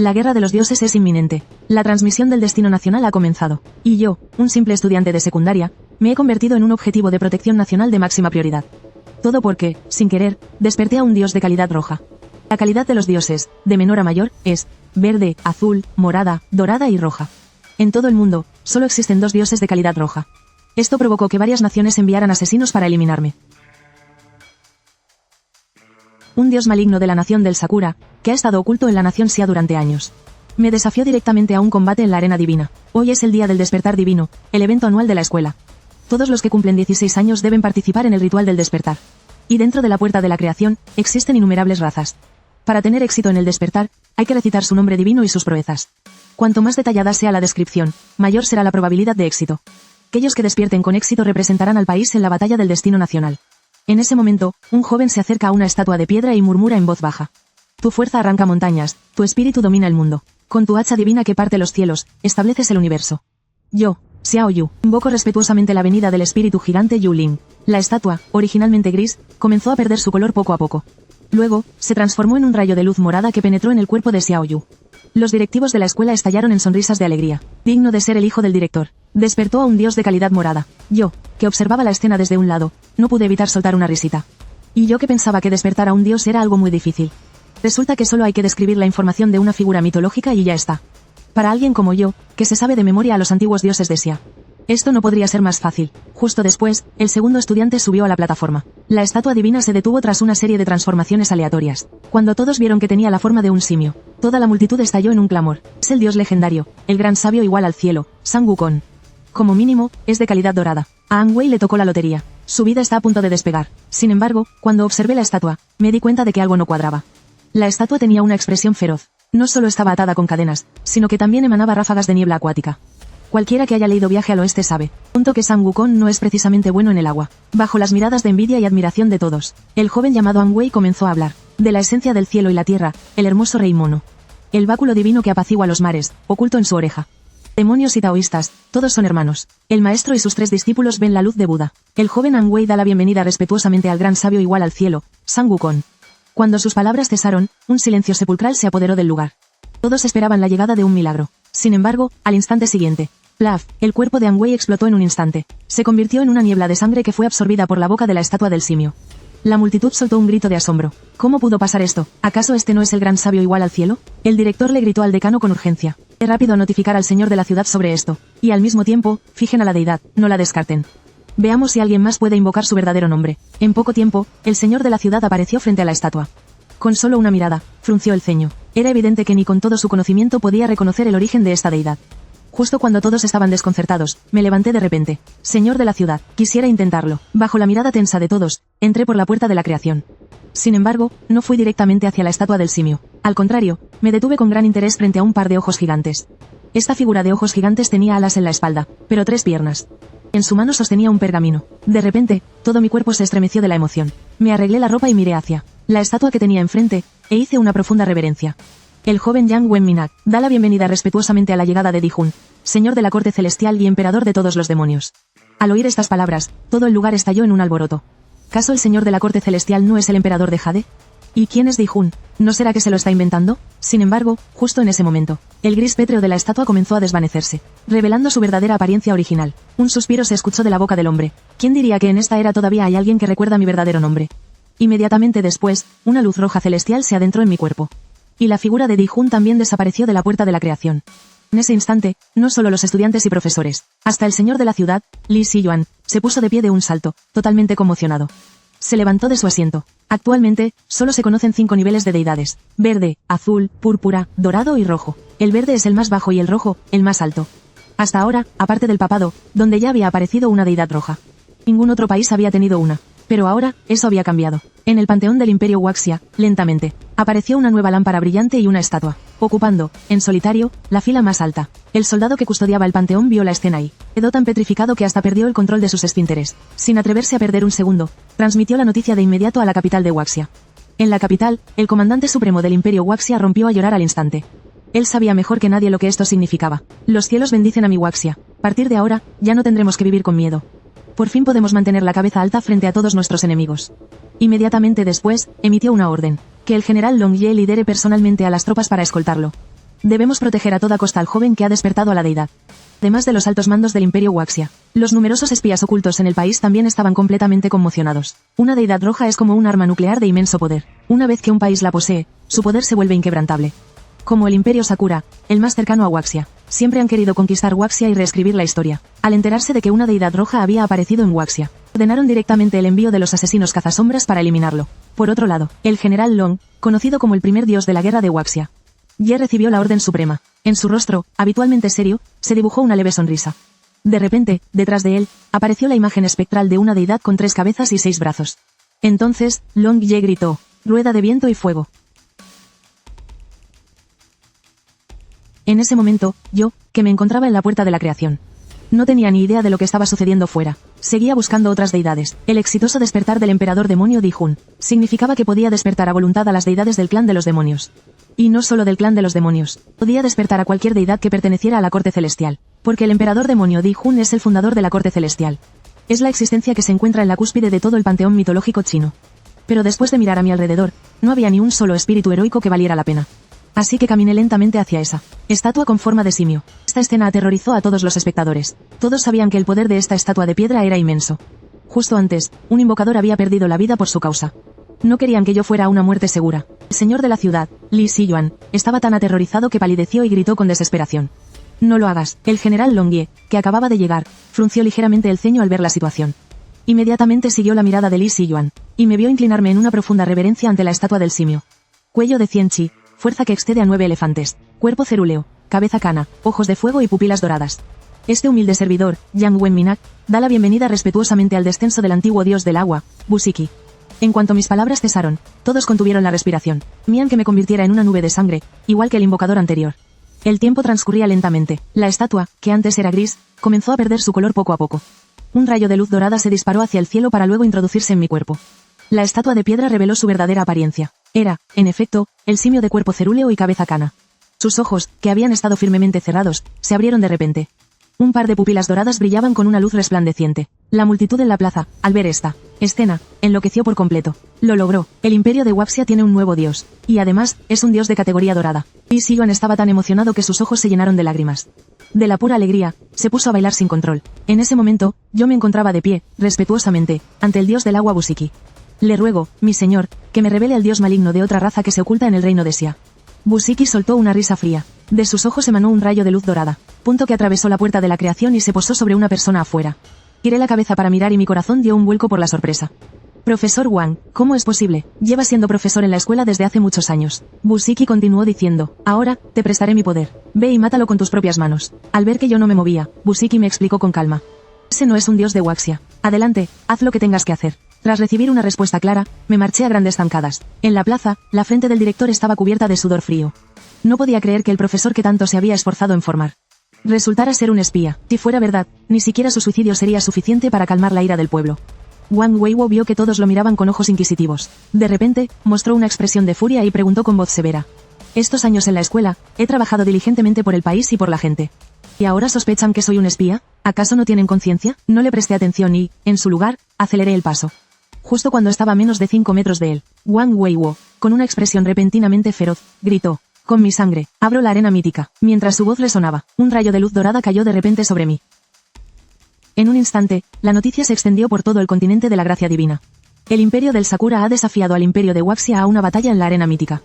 La guerra de los dioses es inminente. La transmisión del destino nacional ha comenzado. Y yo, un simple estudiante de secundaria, me he convertido en un objetivo de protección nacional de máxima prioridad. Todo porque, sin querer, desperté a un dios de calidad roja. La calidad de los dioses, de menor a mayor, es verde, azul, morada, dorada y roja. En todo el mundo, solo existen 2 dioses de calidad roja. Esto provocó que varias naciones enviaran asesinos para eliminarme. Un dios maligno de la nación del Sakura, que ha estado oculto en la nación Xia durante años. Me desafió directamente a un combate en la arena divina. Hoy es el día del despertar divino, el evento anual de la escuela. Todos los que cumplen 16 años deben participar en el ritual del despertar. Y dentro de la puerta de la creación, existen innumerables razas. Para tener éxito en el despertar, hay que recitar su nombre divino y sus proezas. Cuanto más detallada sea la descripción, mayor será la probabilidad de éxito. Aquellos que despierten con éxito representarán al país en la batalla del destino nacional. En ese momento, un joven se acerca a una estatua de piedra y murmura en voz baja. Tu fuerza arranca montañas, tu espíritu domina el mundo. Con tu hacha divina que parte los cielos, estableces el universo. Yo, Xiao Yu, invoco respetuosamente la venida del espíritu gigante Yu Ling. La estatua, originalmente gris, comenzó a perder su color poco a poco. Luego, se transformó en un rayo de luz morada que penetró en el cuerpo de Xiao Yu. Los directivos de la escuela estallaron en sonrisas de alegría. Digno de ser el hijo del director. Despertó a un dios de calidad morada. Yo, que observaba la escena desde un lado, no pude evitar soltar una risita. Y yo que pensaba que despertar a un dios era algo muy difícil. Resulta que solo hay que describir la información de una figura mitológica y ya está. Para alguien como yo, que se sabe de memoria a los antiguos dioses de Xia. Esto no podría ser más fácil. Justo después, el segundo estudiante subió a la plataforma. La estatua divina se detuvo tras una serie de transformaciones aleatorias. Cuando todos vieron que tenía la forma de un simio, toda la multitud estalló en un clamor. Es el dios legendario, el gran sabio igual al cielo, San Wukong. Como mínimo, es de calidad dorada. A An Wei le tocó la lotería. Su vida está a punto de despegar. Sin embargo, cuando observé la estatua, me di cuenta de que algo no cuadraba. La estatua tenía una expresión feroz. No solo estaba atada con cadenas, sino que también emanaba ráfagas de niebla acuática. Cualquiera que haya leído Viaje al Oeste sabe, que San Wukong no es precisamente bueno en el agua. Bajo las miradas de envidia y admiración de todos, el joven llamado An Wei comenzó a hablar, de la esencia del cielo y la tierra, el hermoso rey mono. El báculo divino que apacigua los mares, oculto en su oreja. Demonios y taoístas, todos son hermanos. El maestro y sus 3 discípulos ven la luz de Buda. El joven An Wei da la bienvenida respetuosamente al gran sabio igual al cielo, San Wukong. Cuando sus palabras cesaron, un silencio sepulcral se apoderó del lugar. Todos esperaban la llegada de un milagro. Sin embargo, al instante siguiente, plaf, el cuerpo de An Wei explotó en un instante. Se convirtió en una niebla de sangre que fue absorbida por la boca de la estatua del simio. La multitud soltó un grito de asombro. ¿Cómo pudo pasar esto? ¿Acaso este no es el gran sabio igual al cielo? El director le gritó al decano con urgencia. Es rápido a notificar al señor de la ciudad sobre esto. Y al mismo tiempo, fijen a la deidad, no la descarten. Veamos si alguien más puede invocar su verdadero nombre. En poco tiempo, el señor de la ciudad apareció frente a la estatua. Con solo una mirada, frunció el ceño. Era evidente que ni con todo su conocimiento podía reconocer el origen de esta deidad. Justo cuando todos estaban desconcertados, me levanté de repente. Señor de la ciudad, quisiera intentarlo. Bajo la mirada tensa de todos, entré por la puerta de la creación. Sin embargo, no fui directamente hacia la estatua del simio. Al contrario, me detuve con gran interés frente a un par de ojos gigantes. Esta figura de ojos gigantes tenía alas en la espalda, pero 3 piernas. En su mano sostenía un pergamino. De repente, todo mi cuerpo se estremeció de la emoción. Me arreglé la ropa y miré hacia la estatua que tenía enfrente, e hice una profunda reverencia. El joven Yang Wenminat da la bienvenida respetuosamente a la llegada de Di-Hun, señor de la corte celestial y emperador de todos los demonios. Al oír estas palabras, todo el lugar estalló en un alboroto. ¿Caso el señor de la corte celestial no es el emperador de Jade? ¿Y quién es Di-Hun? ¿No será que se lo está inventando? Sin embargo, justo en ese momento, el gris pétreo de la estatua comenzó a desvanecerse, revelando su verdadera apariencia original. Un suspiro se escuchó de la boca del hombre. ¿Quién diría que en esta era todavía hay alguien que recuerda mi verdadero nombre? Inmediatamente después, una luz roja celestial se adentró en mi cuerpo. Y la figura de Di-Hun también desapareció de la puerta de la creación. En ese instante, no solo los estudiantes y profesores, hasta el señor de la ciudad, Li Xiyuan, se puso de pie de un salto, totalmente conmocionado. Se levantó de su asiento. Actualmente, solo se conocen 5 niveles de deidades: verde, azul, púrpura, dorado y rojo. El verde es el más bajo y el rojo, el más alto. Hasta ahora, aparte del papado, donde ya había aparecido una deidad roja. Ningún otro país había tenido una. Pero ahora, eso había cambiado. En el panteón del Imperio Wuxia, lentamente, apareció una nueva lámpara brillante y una estatua, ocupando, en solitario, la fila más alta. El soldado que custodiaba el panteón vio la escena y quedó tan petrificado que hasta perdió el control de sus esfínteres. Sin atreverse a perder un segundo, transmitió la noticia de inmediato a la capital de Wuxia. En la capital, el comandante supremo del Imperio Wuxia rompió a llorar al instante. Él sabía mejor que nadie lo que esto significaba. Los cielos bendicen a mi Wuxia. A partir de ahora, ya no tendremos que vivir con miedo. Por fin podemos mantener la cabeza alta frente a todos nuestros enemigos. Inmediatamente después, emitió una orden, que el general Long Ye lidere personalmente a las tropas para escoltarlo. Debemos proteger a toda costa al joven que ha despertado a la deidad. Además de los altos mandos del Imperio Huaxia, los numerosos espías ocultos en el país también estaban completamente conmocionados. Una deidad roja es como un arma nuclear de inmenso poder. Una vez que un país la posee, su poder se vuelve inquebrantable. Como el Imperio Sakura, el más cercano a Huaxia, siempre han querido conquistar Huaxia y reescribir la historia. Al enterarse de que una deidad roja había aparecido en Huaxia, ordenaron directamente el envío de los asesinos cazasombras para eliminarlo. Por otro lado, el general Long, conocido como el primer dios de la guerra de Huaxia, Ye recibió la orden suprema. En su rostro, habitualmente serio, se dibujó una leve sonrisa. De repente, detrás de él, apareció la imagen espectral de una deidad con 3 cabezas y 6 brazos. Entonces, Long Ye gritó: «Rueda de viento y fuego». En ese momento, yo, que me encontraba en la puerta de la creación, no tenía ni idea de lo que estaba sucediendo fuera. Seguía buscando otras deidades. El exitoso despertar del emperador demonio Di Jun significaba que podía despertar a voluntad a las deidades del clan de los demonios. Y no solo del clan de los demonios. Podía despertar a cualquier deidad que perteneciera a la corte celestial. Porque el emperador demonio Di Jun es el fundador de la corte celestial. Es la existencia que se encuentra en la cúspide de todo el panteón mitológico chino. Pero después de mirar a mi alrededor, no había ni un solo espíritu heroico que valiera la pena. Así que caminé lentamente hacia esa estatua con forma de simio. Esta escena aterrorizó a todos los espectadores. Todos sabían que el poder de esta estatua de piedra era inmenso. Justo antes, un invocador había perdido la vida por su causa. No querían que yo fuera una muerte segura. El señor de la ciudad, Li Siyuan, estaba tan aterrorizado que palideció y gritó con desesperación: «No lo hagas». El general Long Ye, que acababa de llegar, frunció ligeramente el ceño al ver la situación. Inmediatamente siguió la mirada de Li Siyuan, y me vio inclinarme en una profunda reverencia ante la estatua del simio. Cuello de 100 chi, fuerza que excede a 9 elefantes, cuerpo cerúleo, cabeza cana, ojos de fuego y pupilas doradas. Este humilde servidor, Yang Wenminak, da la bienvenida respetuosamente al descenso del antiguo dios del agua, Busiki. En cuanto mis palabras cesaron, todos contuvieron la respiración. Temían que me convirtiera en una nube de sangre, igual que el invocador anterior. El tiempo transcurría lentamente. La estatua, que antes era gris, comenzó a perder su color poco a poco. Un rayo de luz dorada se disparó hacia el cielo para luego introducirse en mi cuerpo. La estatua de piedra reveló su verdadera apariencia. Era, en efecto, el simio de cuerpo cerúleo y cabeza cana. Sus ojos, que habían estado firmemente cerrados, se abrieron de repente. Un par de pupilas doradas brillaban con una luz resplandeciente. La multitud en la plaza, al ver esta escena, enloqueció por completo. Lo logró. El imperio de Huaxia tiene un nuevo dios. Y además, es un dios de categoría dorada. Li Siyuan estaba tan emocionado que sus ojos se llenaron de lágrimas. De la pura alegría, se puso a bailar sin control. En ese momento, yo me encontraba de pie, respetuosamente, ante el dios del agua Busiki. Le ruego, mi señor, que me revele al dios maligno de otra raza que se oculta en el reino de Xia. Busiki soltó una risa fría. De sus ojos emanó un rayo de luz dorada, punto que atravesó la puerta de la creación y se posó sobre una persona afuera. Giré la cabeza para mirar y mi corazón dio un vuelco por la sorpresa. Profesor Wang, ¿cómo es posible? Lleva siendo profesor en la escuela desde hace muchos años. Busiki continuó diciendo: «Ahora, te prestaré mi poder. Ve y mátalo con tus propias manos». Al ver que yo no me movía, Busiki me explicó con calma: «Ese no es un dios de Huaxia. Adelante, haz lo que tengas que hacer». Tras recibir una respuesta clara, me marché a grandes zancadas. En la plaza, la frente del director estaba cubierta de sudor frío. No podía creer que el profesor que tanto se había esforzado en formar resultara ser un espía. Si fuera verdad, ni siquiera su suicidio sería suficiente para calmar la ira del pueblo. Wang Weiwo vio que todos lo miraban con ojos inquisitivos. De repente, mostró una expresión de furia y preguntó con voz severa: «Estos años en la escuela, he trabajado diligentemente por el país y por la gente. ¿Y ahora sospechan que soy un espía? ¿Acaso no tienen conciencia?». No le presté atención y, en su lugar, aceleré el paso. Justo cuando estaba a menos de 5 metros de él, Wang Weiwo, con una expresión repentinamente feroz, gritó: «Con mi sangre, abro la arena mítica». Mientras su voz resonaba, un rayo de luz dorada cayó de repente sobre mí. En un instante, la noticia se extendió por todo el continente de la gracia divina. El imperio del Sakura ha desafiado al imperio de Huaxia a una batalla en la arena mítica.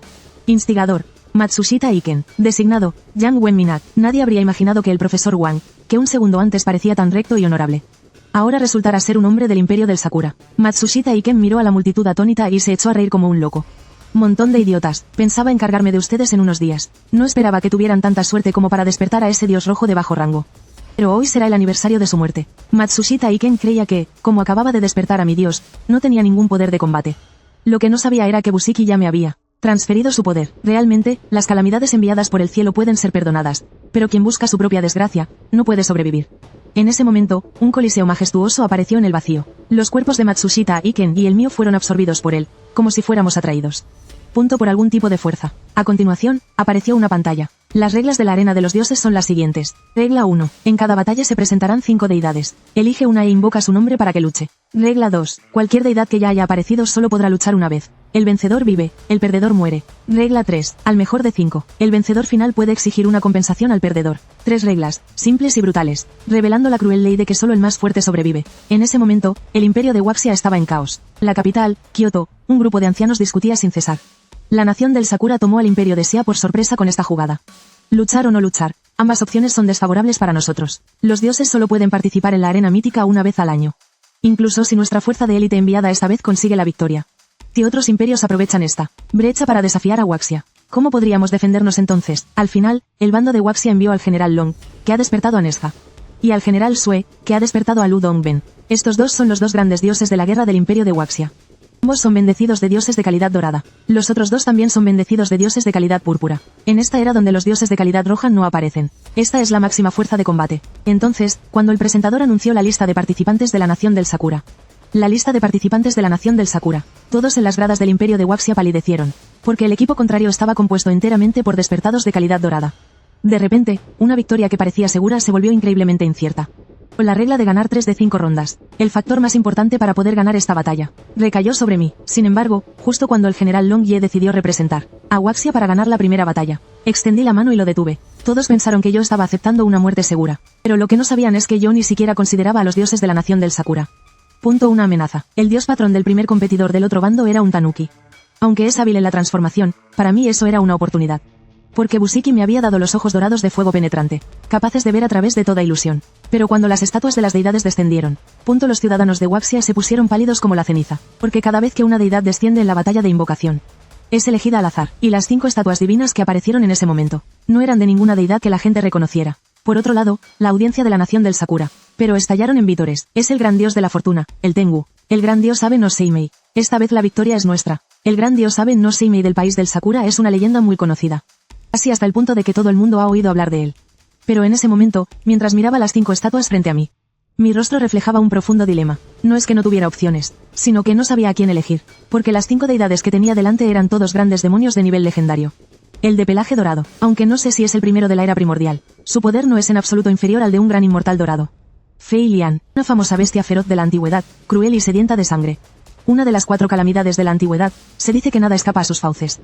Instigador: Matsushita Iken. Designado: Yang Wenminak. Nadie habría imaginado que el profesor Wang, que un segundo antes parecía tan recto y honorable, ahora resultará ser un hombre del imperio del Sakura. Matsushita Iken miró a la multitud atónita y se echó a reír como un loco. «Montón de idiotas, pensaba encargarme de ustedes en unos días. No esperaba que tuvieran tanta suerte como para despertar a ese dios rojo de bajo rango. Pero hoy será el aniversario de su muerte». Matsushita Iken creía que, como acababa de despertar a mi dios, no tenía ningún poder de combate. Lo que no sabía era que Busiki ya me había transferido su poder. Realmente, las calamidades enviadas por el cielo pueden ser perdonadas, pero quien busca su propia desgracia, no puede sobrevivir. En ese momento, un coliseo majestuoso apareció en el vacío. Los cuerpos de Matsushita Iken y el mío fueron absorbidos por él, como si fuéramos atraídos. Punto por algún tipo de fuerza. A continuación, apareció una pantalla. Las reglas de la arena de los dioses son las siguientes. Regla 1. En cada batalla se presentarán 5 deidades. Elige una e invoca su nombre para que luche. Regla 2. Cualquier deidad que ya haya aparecido solo podrá luchar una vez. El vencedor vive, el perdedor muere. Regla 3. Al mejor de 5. El vencedor final puede exigir una compensación al perdedor. 3 reglas, simples y brutales, revelando la cruel ley de que solo el más fuerte sobrevive. En ese momento, el imperio de Waxia estaba en caos. La capital, Kioto, un grupo de ancianos discutía sin cesar. La nación del Sakura tomó al imperio de Sia por sorpresa con esta jugada. Luchar o no luchar, ambas opciones son desfavorables para nosotros. Los dioses solo pueden participar en la arena mítica una vez al año. Incluso si nuestra fuerza de élite enviada esta vez consigue la victoria. Si otros imperios aprovechan esta brecha para desafiar a Waxia, ¿cómo podríamos defendernos entonces? Al final, el bando de Waxia envió al general Long, que ha despertado a Nesha, y al general Sue, que ha despertado a Lu Dongben. Estos dos son los dos grandes dioses de la guerra del imperio de Waxia. Ambos son bendecidos de dioses de calidad dorada. Los otros dos también son bendecidos de dioses de calidad púrpura. En esta era donde los dioses de calidad roja no aparecen. Esta es la máxima fuerza de combate. Entonces, cuando el presentador anunció la lista de participantes de la nación del Sakura. La lista de participantes de la nación del Sakura. Todos en las gradas del imperio de Waxia palidecieron, porque el equipo contrario estaba compuesto enteramente por despertados de calidad dorada. De repente, una victoria que parecía segura se volvió increíblemente incierta. Con la regla de ganar 3 de 5 rondas, el factor más importante para poder ganar esta batalla, recayó sobre mí. Sin embargo, justo cuando el general Long Ye decidió representar a Waxia para ganar la primera batalla, extendí la mano y lo detuve. Todos pensaron que yo estaba aceptando una muerte segura, pero lo que no sabían es que yo ni siquiera consideraba a los dioses de la nación del Sakura. Una amenaza. El dios patrón del primer competidor del otro bando era un tanuki. Aunque es hábil en la transformación, para mí eso era una oportunidad. Porque Busiki me había dado los ojos dorados de fuego penetrante, capaces de ver a través de toda ilusión. Pero cuando las estatuas de las deidades descendieron, los ciudadanos de Waxia se pusieron pálidos como la ceniza, porque cada vez que una deidad desciende en la batalla de invocación, es elegida al azar, y las 5 estatuas divinas que aparecieron en ese momento, no eran de ninguna deidad que la gente reconociera. Por otro lado, la audiencia de la nación del Sakura, pero estallaron en vítores. Es el gran dios de la fortuna, el Tengu. El gran dios Abe no Seimei. Esta vez la victoria es nuestra. El gran dios Abe no Seimei del país del Sakura es una leyenda muy conocida. Así hasta el punto de que todo el mundo ha oído hablar de él. Pero en ese momento, mientras miraba las 5 estatuas frente a mí, mi rostro reflejaba un profundo dilema. No es que no tuviera opciones, sino que no sabía a quién elegir, porque las 5 deidades que tenía delante eran todos grandes demonios de nivel legendario. El de pelaje dorado, aunque no sé si es el primero de la era primordial, su poder no es en absoluto inferior al de un gran inmortal dorado. Fei Lian, una famosa bestia feroz de la antigüedad, cruel y sedienta de sangre. Una de las 4 calamidades de la antigüedad, se dice que nada escapa a sus fauces.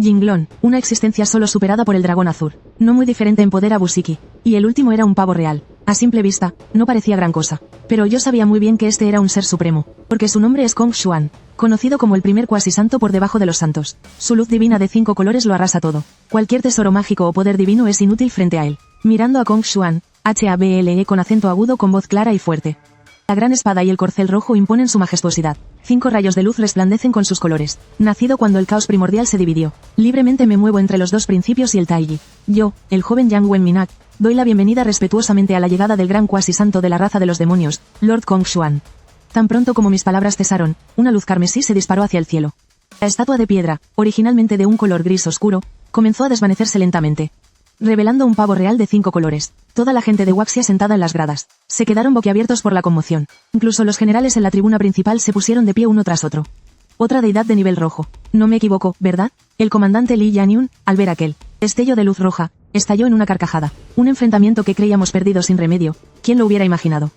Jinglong, una existencia solo superada por el dragón azul, no muy diferente en poder a Busiki, y el último era un pavo real. A simple vista, no parecía gran cosa, pero yo sabía muy bien que este era un ser supremo, porque su nombre es Kong Xuan, conocido como el primer cuasi santo por debajo de los santos. Su luz divina de 5 colores lo arrasa todo. Cualquier tesoro mágico o poder divino es inútil frente a él. Mirando a Kong Xuan, Hable con acento agudo con voz clara y fuerte. La gran espada y el corcel rojo imponen su majestuosidad. 5 rayos de luz resplandecen con sus colores. Nacido cuando el caos primordial se dividió. Libremente me muevo entre los 2 principios y el Taiji. Yo, el joven Yang Wenminak, doy la bienvenida respetuosamente a la llegada del gran cuasi santo de la raza de los demonios, Lord Kong Xuan. Tan pronto como mis palabras cesaron, una luz carmesí se disparó hacia el cielo. La estatua de piedra, originalmente de un color gris oscuro, comenzó a desvanecerse lentamente, revelando un pavo real de 5 colores. Toda la gente de Waxia sentada en las gradas se quedaron boquiabiertos por la conmoción. Incluso los generales en la tribuna principal se pusieron de pie uno tras otro. Otra deidad de nivel rojo. No me equivoco, ¿verdad? El comandante Li Yanyun, al ver aquel destello de luz roja, estalló en una carcajada. Un enfrentamiento que creíamos perdido sin remedio. ¿Quién lo hubiera imaginado?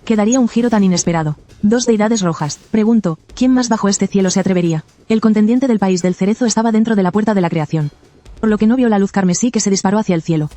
Quedaría un giro tan inesperado. 2 deidades rojas. Pregunto, ¿quién más bajo este cielo se atrevería? El contendiente del país del cerezo estaba dentro de la puerta de la creación, por lo que no vio la luz carmesí que se disparó hacia el cielo.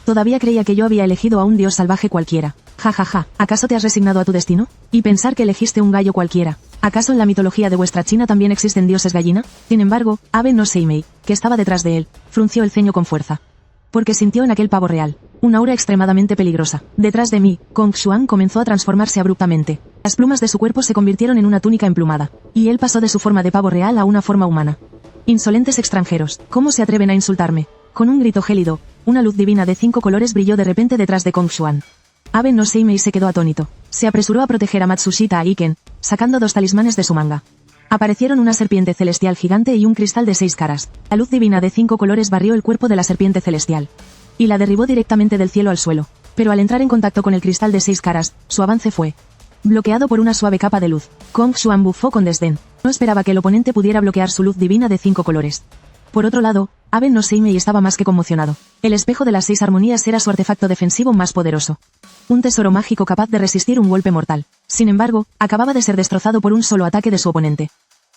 Todavía creía que yo había elegido a un dios salvaje cualquiera. Ja ja ja, ¿acaso te has resignado a tu destino? Y pensar que elegiste un gallo cualquiera. ¿Acaso en la mitología de vuestra China también existen dioses gallina? Sin embargo, Abe no Seimei, que estaba detrás de él, frunció el ceño con fuerza. Porque sintió en aquel pavo real una aura extremadamente peligrosa. Detrás de mí, Kong Xuan comenzó a transformarse abruptamente. Las plumas de su cuerpo se convirtieron en una túnica emplumada, y él pasó de su forma de pavo real a una forma humana. Insolentes extranjeros, ¿cómo se atreven a insultarme? Con un grito gélido, una luz divina de 5 colores brilló de repente detrás de Kong Xuan. Abe no Seimei se quedó atónito. Se apresuró a proteger a Matsushita Aiken, sacando 2 talismanes de su manga. Aparecieron una serpiente celestial gigante y un cristal de 6 caras. La luz divina de 5 colores barrió el cuerpo de la serpiente celestial y la derribó directamente del cielo al suelo. Pero al entrar en contacto con el cristal de 6 caras, su avance fue bloqueado por una suave capa de luz. Kong Xuan bufó con desdén. No esperaba que el oponente pudiera bloquear su luz divina de 5 colores. Por otro lado, Abe no Seimei estaba más que conmocionado. El espejo de las 6 armonías era su artefacto defensivo más poderoso. Un tesoro mágico capaz de resistir un golpe mortal. Sin embargo, acababa de ser destrozado por un solo ataque de su oponente.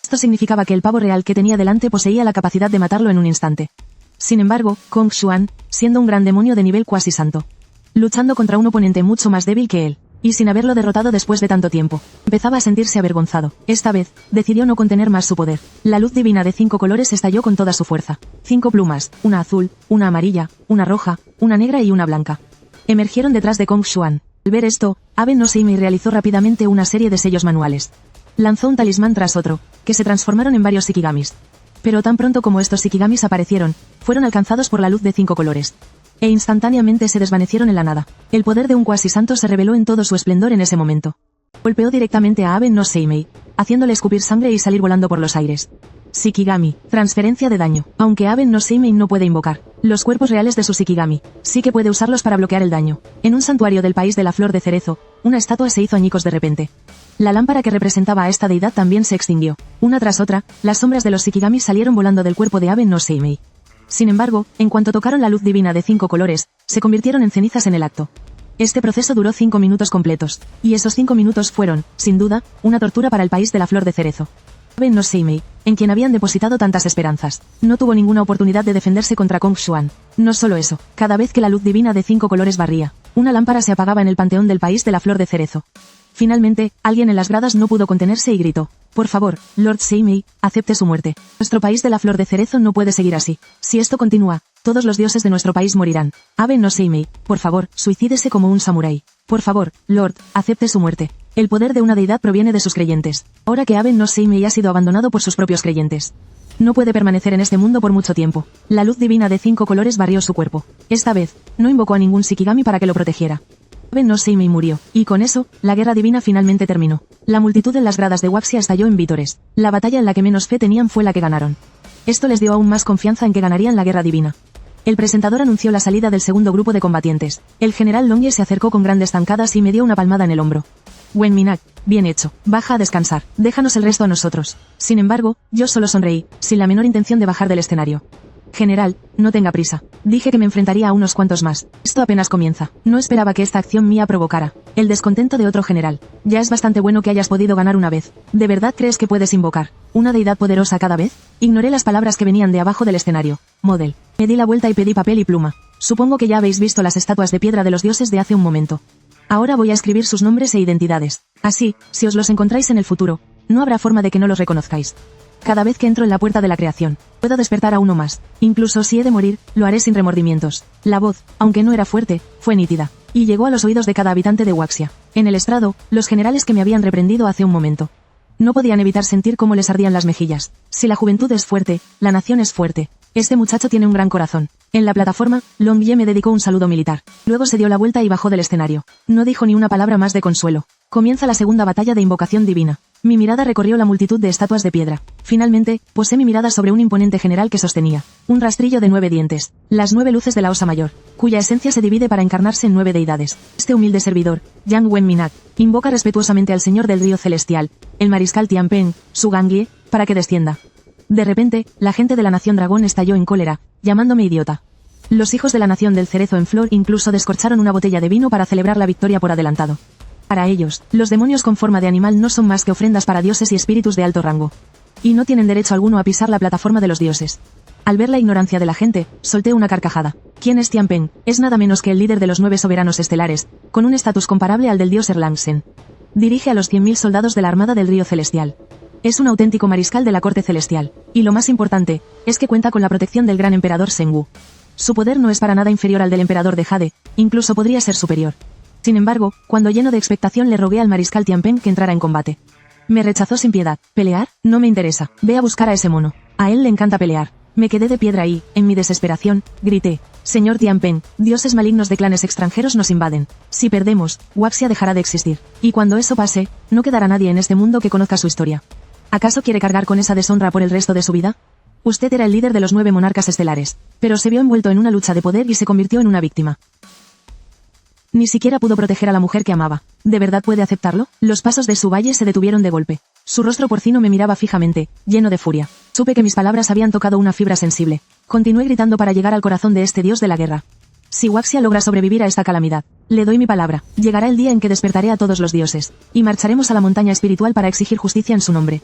Esto significaba que el pavo real que tenía delante poseía la capacidad de matarlo en un instante. Sin embargo, Kong Xuan, siendo un gran demonio de nivel cuasi santo, luchando contra un oponente mucho más débil que él, y sin haberlo derrotado después de tanto tiempo, empezaba a sentirse avergonzado. Esta vez, decidió no contener más su poder. La luz divina de 5 colores estalló con toda su fuerza. 5 plumas, una azul, una amarilla, una roja, una negra y una blanca, emergieron detrás de Kong Xuan. Al ver esto, Aben no Seimei realizó rápidamente una serie de sellos manuales. Lanzó un talismán tras otro, que se transformaron en varios Shikigamis. Pero tan pronto como estos Shikigamis aparecieron, fueron alcanzados por la luz de 5 colores. E instantáneamente se desvanecieron en la nada. El poder de un cuasi santo se reveló en todo su esplendor en ese momento. Golpeó directamente a Aben no Seimei, haciéndole escupir sangre y salir volando por los aires. Shikigami, transferencia de daño. Aunque Aben no Seimei no puede invocar los cuerpos reales de su Shikigami, sí que puede usarlos para bloquear el daño. En un santuario del país de la flor de cerezo, una estatua se hizo añicos de repente. La lámpara que representaba a esta deidad también se extinguió. Una tras otra, las sombras de los Shikigami salieron volando del cuerpo de Aben no Seimei. Sin embargo, en cuanto tocaron la luz divina de 5 colores, se convirtieron en cenizas en el acto. Este proceso duró 5 minutos completos, y esos 5 minutos fueron, sin duda, una tortura para el país de la flor de cerezo. Aben no Seimei, en quien habían depositado tantas esperanzas, no tuvo ninguna oportunidad de defenderse contra Kong Xuan. No solo eso, cada vez que la luz divina de 5 colores barría, una lámpara se apagaba en el panteón del país de la flor de cerezo. Finalmente, alguien en las gradas no pudo contenerse y gritó: «Por favor, Lord Seimei, acepte su muerte. Nuestro país de la flor de cerezo no puede seguir así. Si esto continúa, todos los dioses de nuestro país morirán. Aben no Seimei, por favor, suicídese como un samurái. Por favor, Lord, acepte su muerte. El poder de una deidad proviene de sus creyentes. Ahora que Aben no Seimei ha sido abandonado por sus propios creyentes, no puede permanecer en este mundo por mucho tiempo». La luz divina de 5 colores barrió su cuerpo. Esta vez, no invocó a ningún Shikigami para que lo protegiera. Aben no Seimei murió, y con eso, la guerra divina finalmente terminó. La multitud en las gradas de Wuxia estalló en vítores. La batalla en la que menos fe tenían fue la que ganaron. Esto les dio aún más confianza en que ganarían la guerra divina. El presentador anunció la salida del segundo grupo de combatientes. El general Longye se acercó con grandes zancadas y me dio una palmada en el hombro. «Wen Minak, bien hecho, baja a descansar, déjanos el resto a nosotros». Sin embargo, yo solo sonreí, sin la menor intención de bajar del escenario. «General, no tenga prisa. Dije que me enfrentaría a unos cuantos más. Esto apenas comienza. No esperaba que esta acción mía provocara el descontento de otro general. Ya es bastante bueno que hayas podido ganar una vez. ¿De verdad crees que puedes invocar una deidad poderosa cada vez?». Ignoré las palabras que venían de abajo del escenario. «Model». Me di la vuelta y pedí papel y pluma. Supongo que ya habéis visto las estatuas de piedra de los dioses de hace un momento. Ahora voy a escribir sus nombres e identidades. Así, si os los encontráis en el futuro, no habrá forma de que no los reconozcáis. Cada vez que entro en la puerta de la creación, puedo despertar a uno más. Incluso si he de morir, lo haré sin remordimientos. La voz, aunque no era fuerte, fue nítida, y llegó a los oídos de cada habitante de Wuxia. En el estrado, los generales que me habían reprendido hace un momento no podían evitar sentir cómo les ardían las mejillas. Si la juventud es fuerte, la nación es fuerte. Este muchacho tiene un gran corazón. En la plataforma, Longye me dedicó un saludo militar. Luego se dio la vuelta y bajó del escenario. No dijo ni una palabra más de consuelo. Comienza la segunda batalla de invocación divina. Mi mirada recorrió la multitud de estatuas de piedra. Finalmente, posé mi mirada sobre un imponente general que sostenía un rastrillo de 9 dientes, las 9 luces de la Osa Mayor, cuya esencia se divide para encarnarse en 9 deidades. Este humilde servidor, Yang Wen Minak, invoca respetuosamente al señor del río celestial, el mariscal Tianpeng, su Gangye, para que descienda. De repente, la gente de la nación dragón estalló en cólera, llamándome idiota. Los hijos de la nación del cerezo en flor incluso descorcharon una botella de vino para celebrar la victoria por adelantado. Para ellos, los demonios con forma de animal no son más que ofrendas para dioses y espíritus de alto rango. Y no tienen derecho alguno a pisar la plataforma de los dioses. Al ver la ignorancia de la gente, solté una carcajada. ¿Quién es Tianpeng? Es nada menos que el líder de los 9 soberanos estelares, con un estatus comparable al del dios Erlangsen. Dirige a los 100.000 soldados de la Armada del Río Celestial. Es un auténtico mariscal de la corte celestial. Y lo más importante, es que cuenta con la protección del gran emperador Senwu. Su poder no es para nada inferior al del emperador de Jade, incluso podría ser superior. Sin embargo, cuando lleno de expectación le rogué al mariscal Tianpeng que entrara en combate. Me rechazó sin piedad. ¿Pelear? No me interesa. Ve a buscar a ese mono. A él le encanta pelear. Me quedé de piedra y, en mi desesperación, grité: «Señor Tianpeng, dioses malignos de clanes extranjeros nos invaden. Si perdemos, Wuxia dejará de existir. Y cuando eso pase, no quedará nadie en este mundo que conozca su historia. ¿Acaso quiere cargar con esa deshonra por el resto de su vida? Usted era el líder de los 9 monarcas estelares, pero se vio envuelto en una lucha de poder y se convirtió en una víctima. Ni siquiera pudo proteger a la mujer que amaba. ¿De verdad puede aceptarlo?». Los pasos de su valle se detuvieron de golpe. Su rostro porcino me miraba fijamente, lleno de furia. Supe que mis palabras habían tocado una fibra sensible. Continué gritando para llegar al corazón de este dios de la guerra. Si Wuxia logra sobrevivir a esta calamidad, le doy mi palabra. Llegará el día en que despertaré a todos los dioses, y marcharemos a la montaña espiritual para exigir justicia en su nombre.